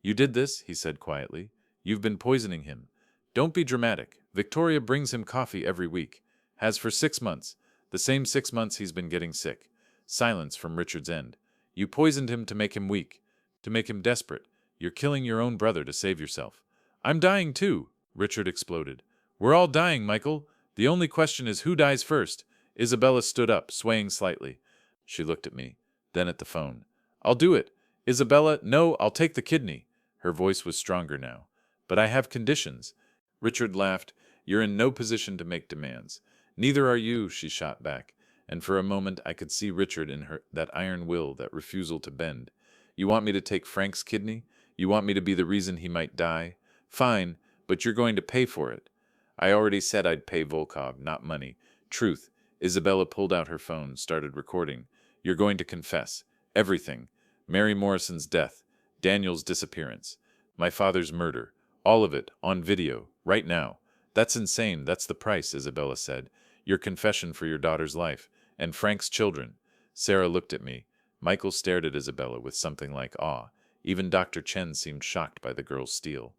You did this, he said quietly. You've been poisoning him. Don't be dramatic. Victoria brings him coffee every week. Has for 6 months. The same 6 months he's been getting sick. Silence from Richard's end. You poisoned him to make him weak, to make him desperate. You're killing your own brother to save yourself. I'm dying too, Richard exploded. We're all dying, Michael. The only question is who dies first. Isabella stood up, swaying slightly. She looked at me, then at the phone. I'll do it. Isabella, no, I'll take the kidney. Her voice was stronger now. But I have conditions. Richard laughed. You're in no position to make demands. Neither are you, she shot back. And for a moment I could see Richard in her, that iron will, that refusal to bend. You want me to take Frank's kidney? You want me to be the reason he might die? Fine, but you're going to pay for it. I already said I'd pay Volkov, not money. Truth. Isabella pulled out her phone, started recording. You're going to confess. Everything. Mary Morrison's death. Daniel's disappearance. My father's murder. All of it, on video, right now. That's insane, that's the price, Isabella said. Your confession for your daughter's life. And Frank's children. Sarah looked at me. Michael stared at Isabella with something like awe. Even Dr. Chen seemed shocked by the girl's steel.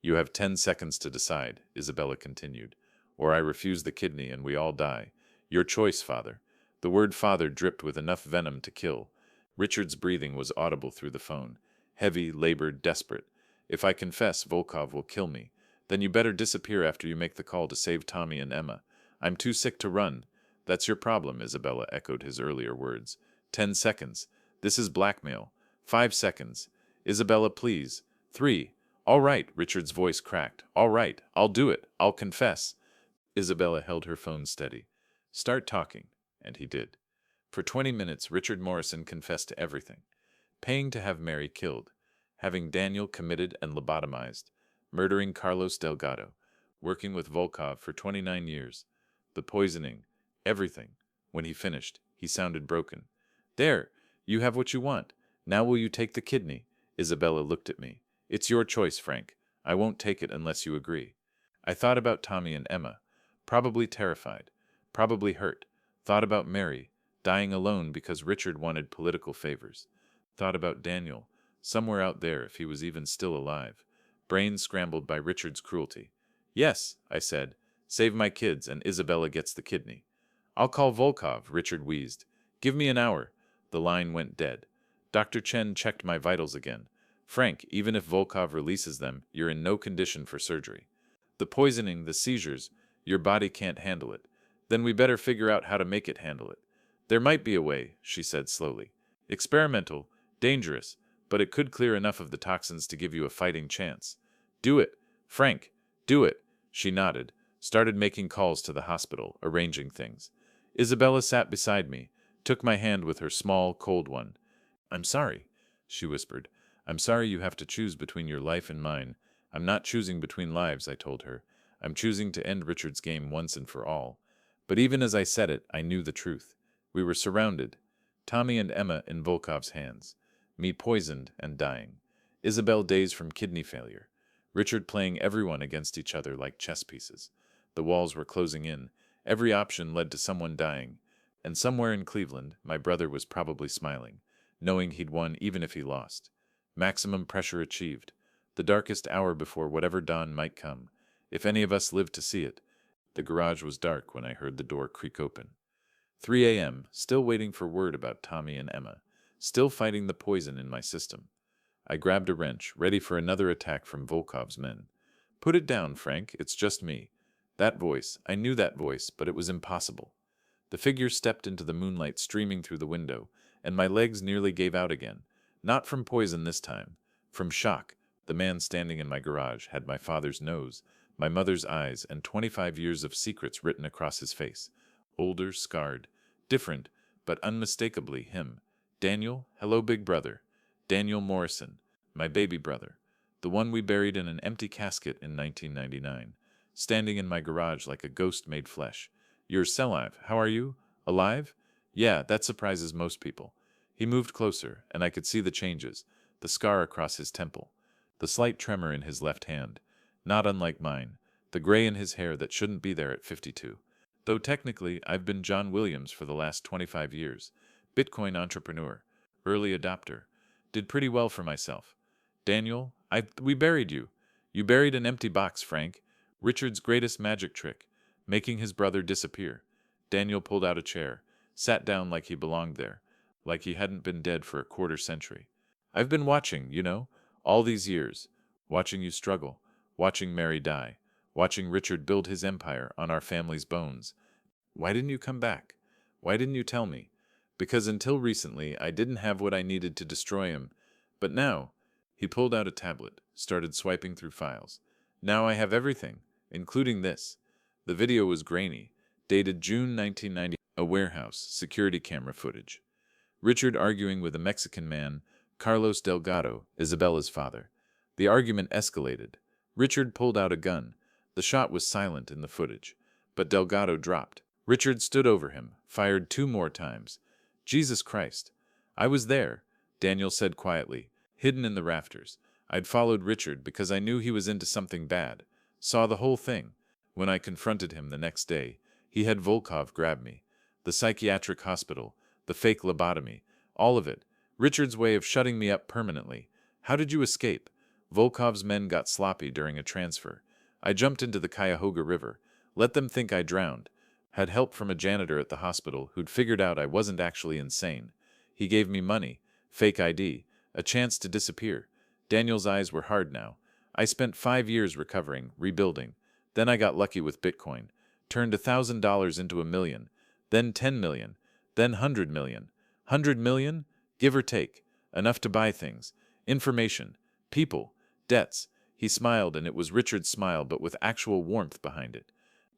You have 10 seconds to decide, Isabella continued. Or I refuse the kidney and we all die. Your choice, father. The word father dripped with enough venom to kill. Richard's breathing was audible through the phone. Heavy, labored, desperate. If I confess, Volkov will kill me. Then you better disappear after you make the call to save Tommy and Emma. I'm too sick to run. That's your problem, Isabella echoed his earlier words. 10 seconds. This is blackmail. 5 seconds. Isabella, please. 3. All right, Richard's voice cracked. All right, I'll do it. I'll confess. Isabella held her phone steady. Start talking. And he did. For 20 minutes, Richard Morrison confessed to everything. Paying to have Mary killed. Having Daniel committed and lobotomized. Murdering Carlos Delgado. Working with Volkov for 29 years. The poisoning. Everything. When he finished, he sounded broken. There, you have what you want. Now will you take the kidney? Isabella looked at me. It's your choice, Frank. I won't take it unless you agree. I thought about Tommy and Emma. Probably terrified. Probably hurt. Thought about Mary, dying alone because Richard wanted political favors. Thought about Daniel, somewhere out there if he was even still alive. Brain scrambled by Richard's cruelty. Yes, I said. Save my kids and Isabella gets the kidney. I'll call Volkov, Richard wheezed. Give me an hour. The line went dead. Dr. Chen checked my vitals again. Frank, even if Volkov releases them, you're in no condition for surgery. The poisoning, the seizures, your body can't handle it. Then we better figure out how to make it handle it. There might be a way, she said slowly. Experimental, dangerous, but it could clear enough of the toxins to give you a fighting chance. Do it, Frank, do it. She nodded, started making calls to the hospital, arranging things. Isabella sat beside me, took my hand with her small, cold one. I'm sorry. she whispered. I'm sorry you have to choose between your life and mine. I'm not choosing between lives, I told her. I'm choosing to end Richard's game once and for all. But even as I said it, I knew the truth. We were surrounded. Tommy and Emma in Volkov's hands. Me poisoned and dying. Isabel dazed from kidney failure. Richard playing everyone against each other like chess pieces. The walls were closing in. Every option led to someone dying. And somewhere in Cleveland, my brother was probably smiling, knowing he'd won even if he lost. Maximum pressure achieved. The darkest hour before whatever dawn might come, if any of us lived to see it. The garage was dark when I heard the door creak open. 3 a.m., still waiting for word about Tommy and Emma, still fighting the poison in my system. I grabbed a wrench, ready for another attack from Volkov's men. Put it down, Frank, it's just me. That voice, I knew that voice, but it was impossible. The figure stepped into the moonlight streaming through the window, and my legs nearly gave out again. Not from poison this time. From shock. The man standing in my garage had my father's nose, my mother's eyes, and 25 years of secrets written across his face. Older, scarred, different, but unmistakably him. Daniel, hello big brother. Daniel Morrison, my baby brother. The one we buried in an empty casket in 1999. Standing in my garage like a ghost made flesh. You're alive. How are you? Alive? Yeah, that surprises most people. He moved closer, and I could see the changes, the scar across his temple, the slight tremor in his left hand, not unlike mine, the gray in his hair that shouldn't be there at 52. Though technically, I've been John Williams for the last 25 years. Bitcoin entrepreneur, early adopter. Did pretty well for myself. Daniel, we buried you. You buried an empty box, Frank. Richard's greatest magic trick, making his brother disappear. Daniel pulled out a chair, sat down like he belonged there, like he hadn't been dead for a quarter century. I've been watching, all these years, watching you struggle, watching Mary die, watching Richard build his empire on our family's bones. Why didn't you come back? Why didn't you tell me? Because until recently, I didn't have what I needed to destroy him. But now, he pulled out a tablet, started swiping through files. Now I have everything, including this. The video was grainy, dated June 1990, a warehouse, security camera footage. Richard arguing with a Mexican man, Carlos Delgado, Isabella's father. The argument escalated. Richard pulled out a gun. The shot was silent in the footage, but Delgado dropped. Richard stood over him, fired 2 more times. Jesus Christ. I was there, Daniel said quietly, hidden in the rafters. I'd followed Richard because I knew he was into something bad. Saw the whole thing. When I confronted him the next day, he had Volkov grab me. The psychiatric hospital, the fake lobotomy, all of it. Richard's way of shutting me up permanently. How did you escape? Volkov's men got sloppy during a transfer. I jumped into the Cuyahoga River. Let them think I drowned. Had help from a janitor at the hospital who'd figured out I wasn't actually insane. He gave me money, fake ID, a chance to disappear. Daniel's eyes were hard now. I spent 5 years recovering, rebuilding. Then I got lucky with Bitcoin. Turned $1,000 into $1 million. Then 10 million. Then 100 million. 100 million? Give or take. Enough to buy things. Information. People. Debts. He smiled, and it was Richard's smile, but with actual warmth behind it.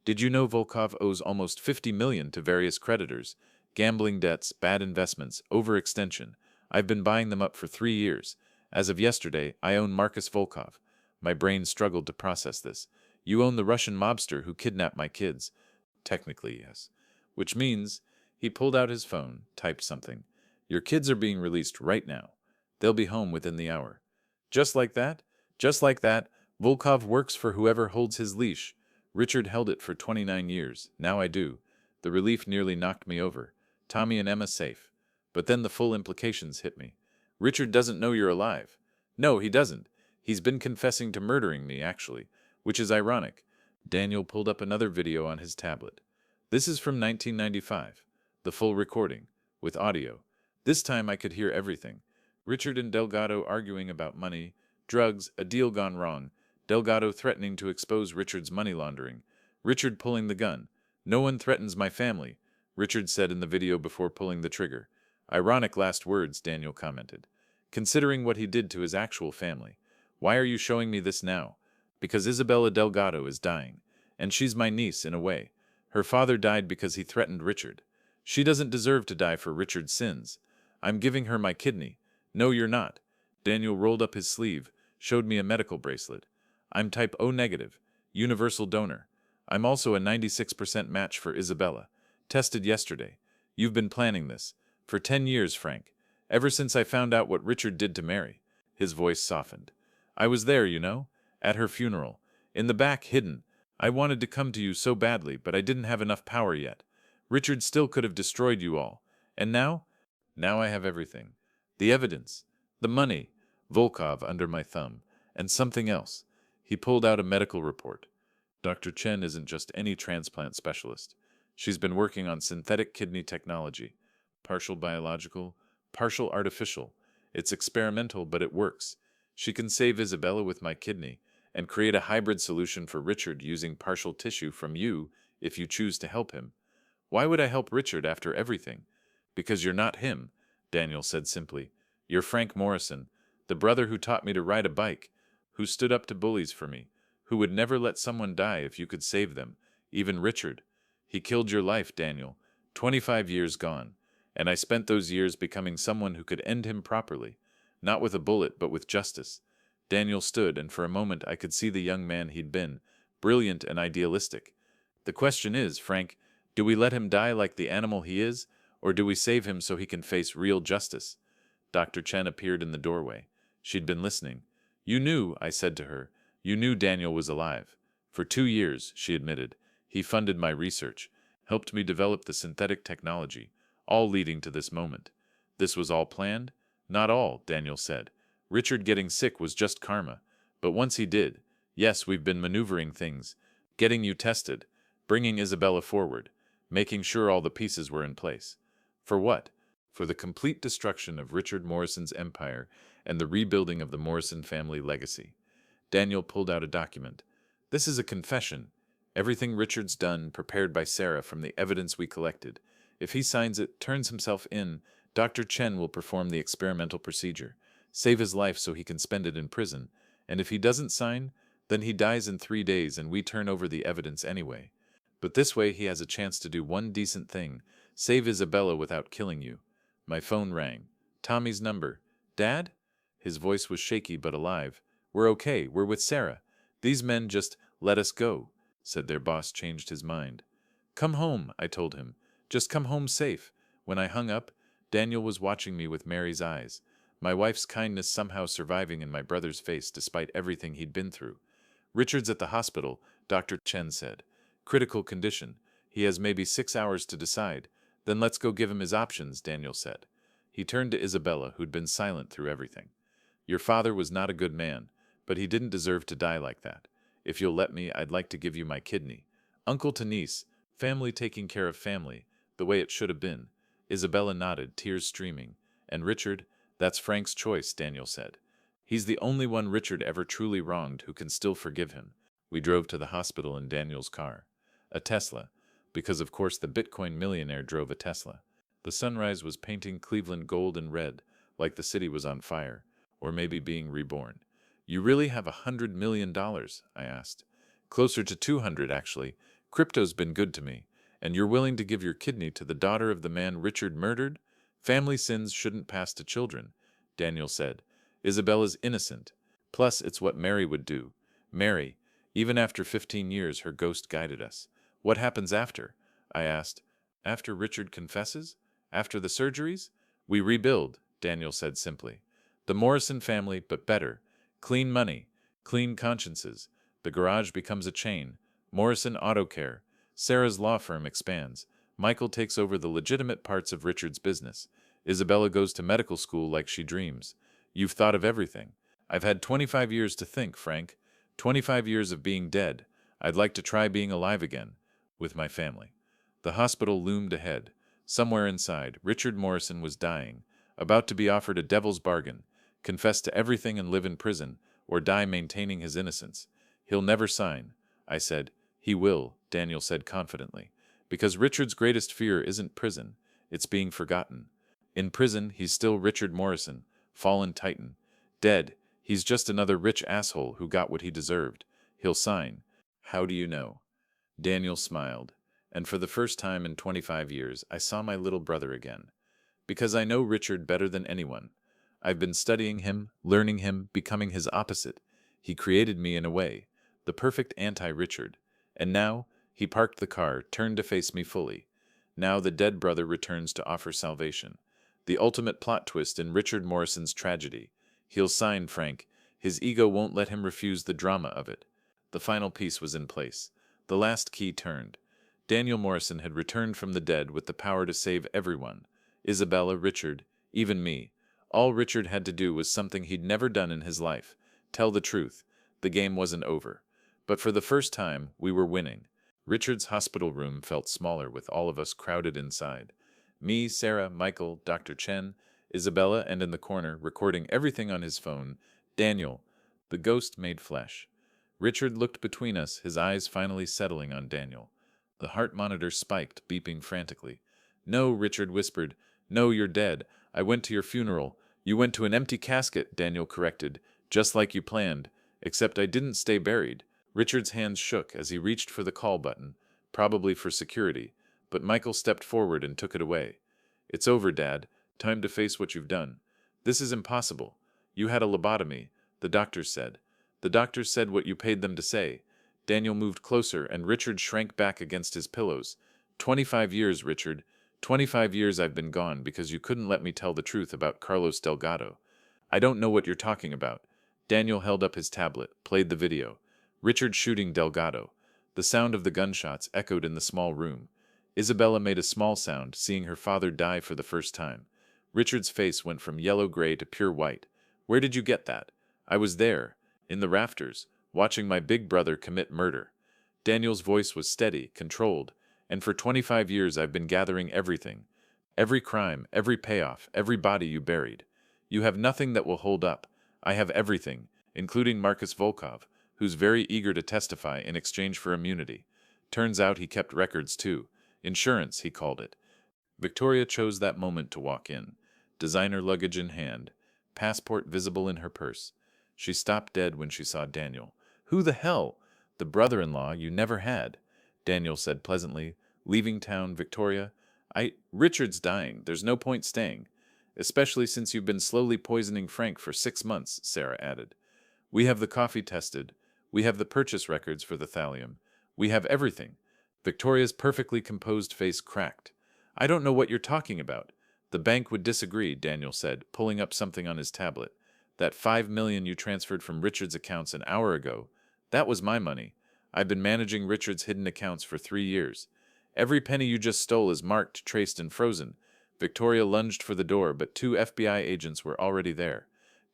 Did you know Volkov owes almost 50 million to various creditors? Gambling debts, bad investments, overextension. I've been buying them up for 3 years. As of yesterday, I own Marcus Volkov. My brain struggled to process this. You own the Russian mobster who kidnapped my kids. Technically, yes. Which means, he pulled out his phone, typed something. Your kids are being released right now. They'll be home within the hour. Just like that? Just like that, Volkov works for whoever holds his leash. Richard held it for 29 years. Now I do. The relief nearly knocked me over. Tommy and Emma safe. But then the full implications hit me. Richard doesn't know you're alive. No, he doesn't. He's been confessing to murdering me, actually, which is ironic. Daniel pulled up another video on his tablet. This is from 1995, the full recording, with audio. This time I could hear everything. Richard and Delgado arguing about money, drugs, a deal gone wrong, Delgado threatening to expose Richard's money laundering, Richard pulling the gun. No one threatens my family, Richard said in the video before pulling the trigger. Ironic last words, Daniel commented. Considering what he did to his actual family. Why are you showing me this now? Because Isabella Delgado is dying, and she's my niece in a way. Her father died because he threatened Richard. She doesn't deserve to die for Richard's sins. I'm giving her my kidney. No, you're not. Daniel rolled up his sleeve, showed me a medical bracelet. I'm type O negative, universal donor. I'm also a 96% match for Isabella. Tested yesterday. You've been planning this. For 10 years, Frank. Ever since I found out what Richard did to Mary. His voice softened. I was there, you know, at her funeral. In the back, hidden. I wanted to come to you so badly, but I didn't have enough power yet. Richard still could have destroyed you all. And now? Now I have everything. The evidence. The money. Volkov under my thumb. And something else. He pulled out a medical report. Dr. Chen isn't just any transplant specialist. She's been working on synthetic kidney technology. Partial biological, partial artificial. It's experimental, but it works. She can save Isabella with my kidney and create a hybrid solution for Richard using partial tissue from you if you choose to help him. Why would I help Richard after everything? Because you're not him, Daniel said simply. You're Frank Morrison, the brother who taught me to ride a bike, who stood up to bullies for me, who would never let someone die if you could save them, even Richard. He killed your life, Daniel. 25 years gone. And I spent those years becoming someone who could end him properly, not with a bullet, but with justice. Daniel stood, and for a moment I could see the young man he'd been, brilliant and idealistic. The question is, Frank, do we let him die like the animal he is, or do we save him so he can face real justice? Dr. Chen appeared in the doorway. She'd been listening. You knew, I said to her. You knew Daniel was alive. For 2 years, she admitted. He funded my research, helped me develop the synthetic technology, all leading to this moment. This was all planned? Not all, Daniel said. Richard getting sick was just karma. But once he did, yes, we've been maneuvering things, getting you tested, bringing Isabella forward, making sure all the pieces were in place. For what? For the complete destruction of Richard Morrison's empire and the rebuilding of the Morrison family legacy. Daniel pulled out a document. This is a confession. Everything Richard's done, prepared by Sarah from the evidence we collected. If he signs it, turns himself in, Dr. Chen will perform the experimental procedure, save his life so he can spend it in prison, and if he doesn't sign, then he dies in 3 days and we turn over the evidence anyway. But this way he has a chance to do one decent thing, save Isabella without killing you. My phone rang. Tommy's number. Dad? His voice was shaky but alive. We're okay, we're with Sarah. These men just let us go, said their boss changed his mind. Come home, I told him. Just come home safe. When I hung up, Daniel was watching me with Mary's eyes, my wife's kindness somehow surviving in my brother's face despite everything he'd been through. Richard's at the hospital, Dr. Chen said. Critical condition. He has maybe 6 hours to decide. Then let's go give him his options, Daniel said. He turned to Isabella, who'd been silent through everything. Your father was not a good man, but he didn't deserve to die like that. If you'll let me, I'd like to give you my kidney. Uncle to niece, family taking care of family, the way it should have been. Isabella nodded, tears streaming. And Richard, that's Frank's choice, Daniel said. He's the only one Richard ever truly wronged who can still forgive him. We drove to the hospital in Daniel's car. A Tesla, because of course the Bitcoin millionaire drove a Tesla. The sunrise was painting Cleveland gold and red, like the city was on fire, or maybe being reborn. You really have $100 million? I asked. Closer to 200, actually. Crypto's been good to me. And you're willing to give your kidney to the daughter of the man Richard murdered? Family sins shouldn't pass to children, Daniel said. Isabella's innocent. Plus, it's what Mary would do. Mary, even after 15 years, her ghost guided us. What happens after? I asked. After Richard confesses? After the surgeries? We rebuild, Daniel said simply. The Morrison family, but better. Clean money, clean consciences. The garage becomes a chain. Morrison Auto Care. Sarah's law firm expands. Michael takes over the legitimate parts of Richard's business. Isabella goes to medical school like she dreams. You've thought of everything. I've had 25 years to think, Frank. 25 years of being dead. I'd like to try being alive again. With my family. The hospital loomed ahead. Somewhere inside, Richard Morrison was dying, about to be offered a devil's bargain, confess to everything and live in prison, or die maintaining his innocence. He'll never sign, I said. He will, Daniel said confidently, because Richard's greatest fear isn't prison, it's being forgotten. In prison, he's still Richard Morrison, fallen titan. Dead, he's just another rich asshole who got what he deserved. He'll sign. How do you know? Daniel smiled, and for the first time in 25 years, I saw my little brother again. Because I know Richard better than anyone. I've been studying him, learning him, becoming his opposite. He created me in a way, the perfect anti-Richard. And now, he parked the car, turned to face me fully. Now the dead brother returns to offer salvation. The ultimate plot twist in Richard Morrison's tragedy. He'll sign Frank. His ego won't let him refuse the drama of it. The final piece was in place. The last key turned. Daniel Morrison had returned from the dead with the power to save everyone. Isabella, Richard, even me. All Richard had to do was something he'd never done in his life. Tell the truth. The game wasn't over. But for the first time, we were winning. Richard's hospital room felt smaller with all of us crowded inside. Me, Sarah, Michael, Dr. Chen, Isabella, and in the corner, recording everything on his phone, Daniel, the ghost made flesh. Richard looked between us, his eyes finally settling on Daniel. The heart monitor spiked, beeping frantically. No, Richard whispered. No, you're dead. I went to your funeral. You went to an empty casket, Daniel corrected, just like you planned, except I didn't stay buried. Richard's hands shook as he reached for the call button, probably for security, but Michael stepped forward and took it away. It's over, Dad. Time to face what you've done. This is impossible. You had a lobotomy, the doctors said. The doctors said what you paid them to say. Daniel moved closer, and Richard shrank back against his pillows. 25 years, Richard. 25 years I've been gone because you couldn't let me tell the truth about Carlos Delgado. I don't know what you're talking about. Daniel held up his tablet, played the video. Richard shooting Delgado. The sound of the gunshots echoed in the small room. Isabella made a small sound, seeing her father die for the first time. Richard's face went from yellow-gray to pure white. Where did you get that? I was there, in the rafters, watching my big brother commit murder. Daniel's voice was steady, controlled, and for 25 years I've been gathering everything. Every crime, every payoff, every body you buried. You have nothing that will hold up. I have everything, including Marcus Volkov, who's very eager to testify in exchange for immunity. Turns out he kept records too. Insurance, he called it. Victoria chose that moment to walk in, designer luggage in hand, passport visible in her purse. She stopped dead when she saw Daniel. Who the hell? The brother-in-law you never had, Daniel said pleasantly. Leaving town, Victoria? Richard's dying. There's no point staying. Especially since you've been slowly poisoning Frank for 6 months, Sarah added. We have the coffee tested. We have the purchase records for the thallium. We have everything. Victoria's perfectly composed face cracked. I don't know what you're talking about. The bank would disagree, Daniel said, pulling up something on his tablet. That $5 million you transferred from Richard's accounts an hour ago, that was my money. I've been managing Richard's hidden accounts for 3 years. Every penny you just stole is marked, traced, and frozen. Victoria lunged for the door, but 2 FBI agents were already there.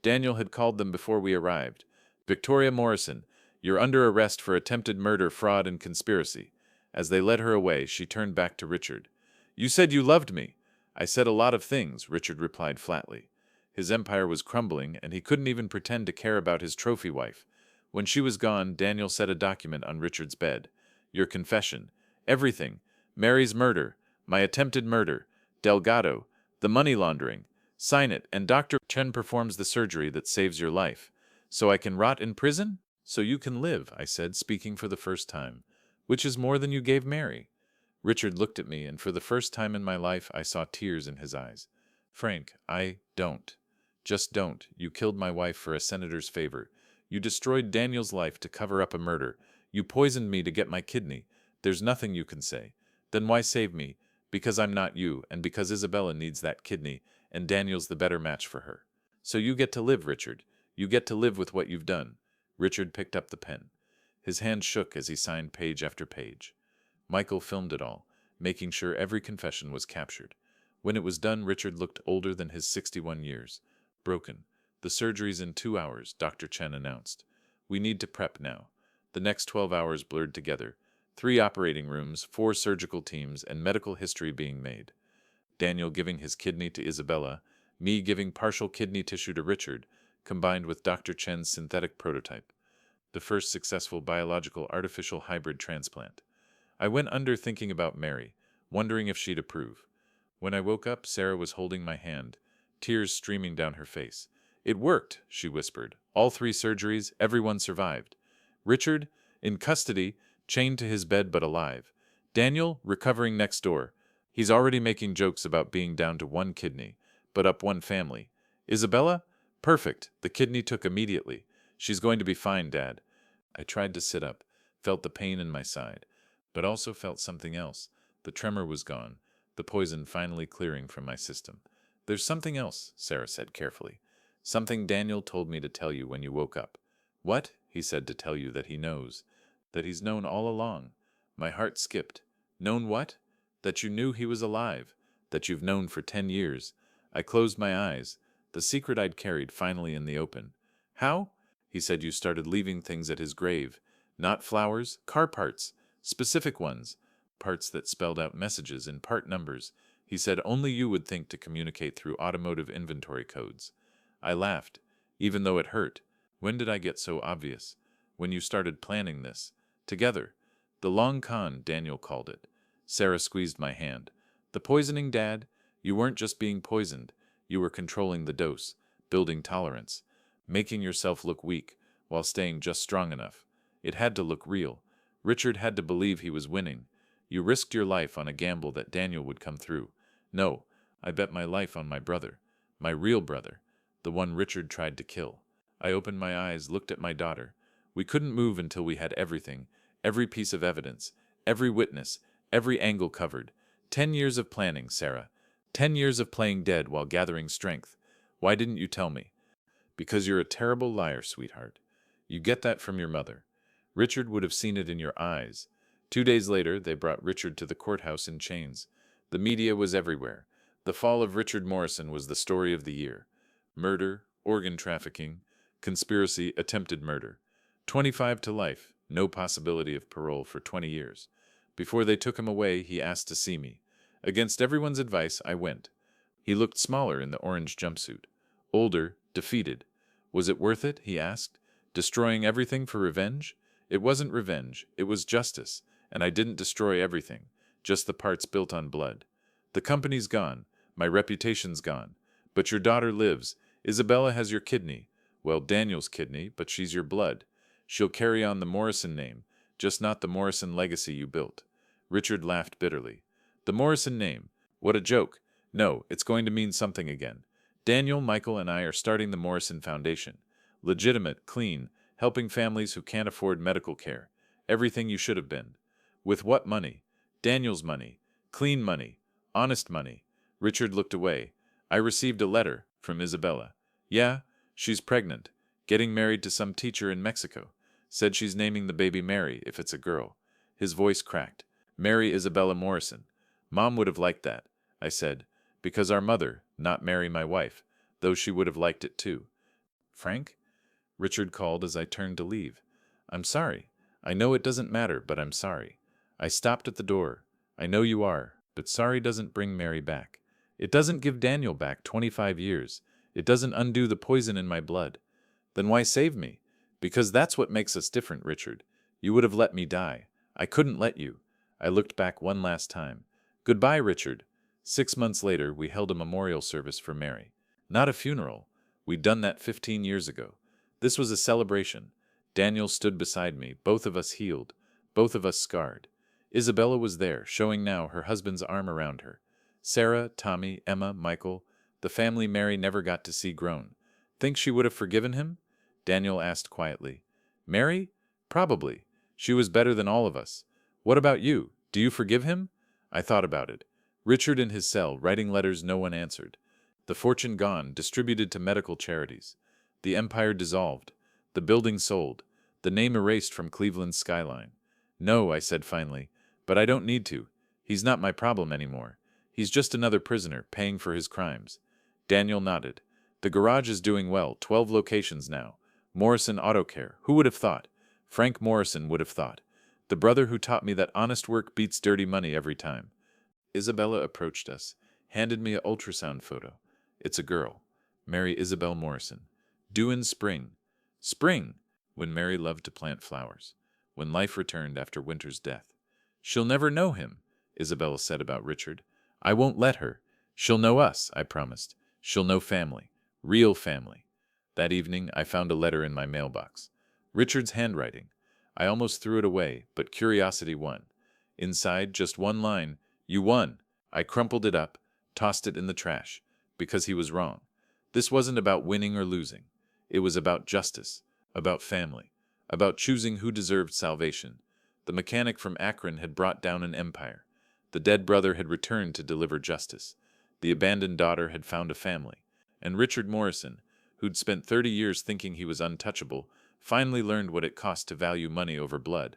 Daniel had called them before we arrived. Victoria Morrison, you're under arrest for attempted murder, fraud, and conspiracy. As they led her away, she turned back to Richard. You said you loved me. I said a lot of things, Richard replied flatly. His empire was crumbling, and he couldn't even pretend to care about his trophy wife. When she was gone, Daniel set a document on Richard's bed. Your confession. Everything. Mary's murder. My attempted murder. Delgado. The money laundering. Sign it, and Dr. Chen performs the surgery that saves your life. So I can rot in prison? So you can live, I said, speaking for the first time. Which is more than you gave Mary. Richard looked at me, and for the first time in my life I saw tears in his eyes. Frank, I don't. Just don't. You killed my wife for a senator's favor. You destroyed Daniel's life to cover up a murder. You poisoned me to get my kidney. There's nothing you can say. Then why save me? Because I'm not you, and because Isabella needs that kidney, and Daniel's the better match for her. So you get to live, Richard. You get to live with what you've done. Richard picked up the pen. His hand shook as he signed page after page. Michael filmed it all, making sure every confession was captured. When it was done, Richard looked older than his 61 years. Broken. The surgery's in 2 hours, Dr. Chen announced. We need to prep now. The next 12 hours blurred together. 3 operating rooms, 4 surgical teams, and medical history being made. Daniel giving his kidney to Isabella, me giving partial kidney tissue to Richard, combined with Dr. Chen's synthetic prototype. The first successful biological artificial hybrid transplant. I went under thinking about Mary, wondering if she'd approve. When I woke up, Sarah was holding my hand, tears streaming down her face. It worked, she whispered. All 3 surgeries, everyone survived. Richard, in custody, chained to his bed but alive. Daniel, recovering next door. He's already making jokes about being down to 1 kidney, but up 1 family. Isabella? Perfect. The kidney took immediately. She's going to be fine, Dad. I tried to sit up, felt the pain in my side, but also felt something else. The tremor was gone, the poison finally clearing from my system. There's something else, Sarah said carefully. Something Daniel told me to tell you when you woke up. What? He said to tell you that he knows. That he's known all along. My heart skipped. Known what? That you knew he was alive. That you've known for 10 years. I closed my eyes. The secret I'd carried finally in the open. How? He said you started leaving things at his grave. Not flowers, car parts. Specific ones. Parts that spelled out messages in part numbers. He said only you would think to communicate through automotive inventory codes. I laughed, even though it hurt. When did I get so obvious? When you started planning this. Together. The long con, Daniel called it. Sarah squeezed my hand. The poisoning, Dad? You weren't just being poisoned. You were controlling the dose, building tolerance, making yourself look weak while staying just strong enough. It had to look real. Richard had to believe he was winning. You risked your life on a gamble that Daniel would come through. No, I bet my life on my brother. My real brother. The one Richard tried to kill. I opened my eyes, looked at my daughter. We couldn't move until we had everything, every piece of evidence, every witness, every angle covered. 10 years of planning, Sarah. 10 years of playing dead while gathering strength. Why didn't you tell me? Because you're a terrible liar, sweetheart. You get that from your mother. Richard would have seen it in your eyes. 2 days later, they brought Richard to the courthouse in chains. The media was everywhere. The fall of Richard Morrison was the story of the year. Murder, organ trafficking, conspiracy, attempted murder. 25 to life, no possibility of parole for 20 years. Before they took him away, he asked to see me. Against everyone's advice, I went. He looked smaller in the orange jumpsuit. Older, defeated. Was it worth it, he asked? Destroying everything for revenge? It wasn't revenge, it was justice, and I didn't destroy everything, just the parts built on blood. The company's gone, my reputation's gone, but your daughter lives. Isabella has your kidney. Well, Daniel's kidney, but she's your blood. She'll carry on the Morrison name, just not the Morrison legacy you built. Richard laughed bitterly. The Morrison name. What a joke. No, it's going to mean something again. Daniel, Michael, and I are starting the Morrison Foundation. Legitimate, clean, helping families who can't afford medical care. Everything you should have been. With what money? Daniel's money. Clean money. Honest money. Richard looked away. I received a letter from Isabella. Yeah, she's pregnant. Getting married to some teacher in Mexico. Said she's naming the baby Mary if it's a girl. His voice cracked. Mary Isabella Morrison. Mom would have liked that, I said, because our mother, not Mary my wife, though she would have liked it too. Frank? Richard called as I turned to leave. I'm sorry. I know it doesn't matter, but I'm sorry. I stopped at the door. I know you are, but sorry doesn't bring Mary back. It doesn't give Daniel back 25 years. It doesn't undo the poison in my blood. Then why save me? Because that's what makes us different, Richard. You would have let me die. I couldn't let you. I looked back one last time. Goodbye, Richard. 6 months later, we held a memorial service for Mary. Not a funeral. We'd done that 15 years ago. This was a celebration. Daniel stood beside me, both of us healed, both of us scarred. Isabella was there, showing now her husband's arm around her. Sarah, Tommy, Emma, Michael, the family Mary never got to see grown. Think she would have forgiven him? Daniel asked quietly. Mary? Probably. She was better than all of us. What about you? Do you forgive him? I thought about it. Richard in his cell, writing letters no one answered. The fortune gone, distributed to medical charities. The empire dissolved. The building sold. The name erased from Cleveland's skyline. No, I said finally, but I don't need to. He's not my problem anymore. He's just another prisoner, paying for his crimes. Daniel nodded. The garage is doing well, 12 locations now. Morrison Auto Care. Who would have thought? Frank Morrison would have thought. The brother who taught me that honest work beats dirty money every time. Isabella approached us, handed me an ultrasound photo. It's a girl. Mary Isabel Morrison. Due in spring. Spring! When Mary loved to plant flowers. When life returned after winter's death. She'll never know him, Isabella said about Richard. I won't let her. She'll know us, I promised. She'll know family. Real family. That evening, I found a letter in my mailbox. Richard's handwriting. I almost threw it away, but curiosity won. Inside, just one line. You won. I crumpled it up, tossed it in the trash, because he was wrong. This wasn't about winning or losing. It was about justice, about family, about choosing who deserved salvation. The mechanic from Akron had brought down an empire. The dead brother had returned to deliver justice. The abandoned daughter had found a family. And Richard Morrison, who'd spent 30 years thinking he was untouchable, finally learned what it cost to value money over blood.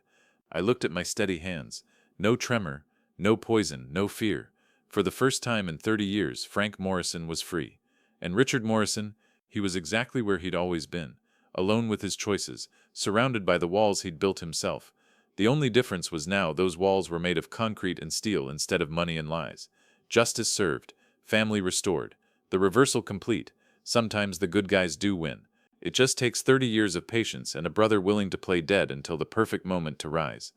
I looked at my steady hands. No tremor, no poison, no fear. For the first time in 30 years, Frank Morrison was free. And Richard Morrison, he was exactly where he'd always been, alone with his choices, surrounded by the walls he'd built himself. The only difference was now those walls were made of concrete and steel instead of money and lies. Justice served, family restored, the reversal complete. Sometimes the good guys do win. It just takes 30 years of patience and a brother willing to play dead until the perfect moment to rise.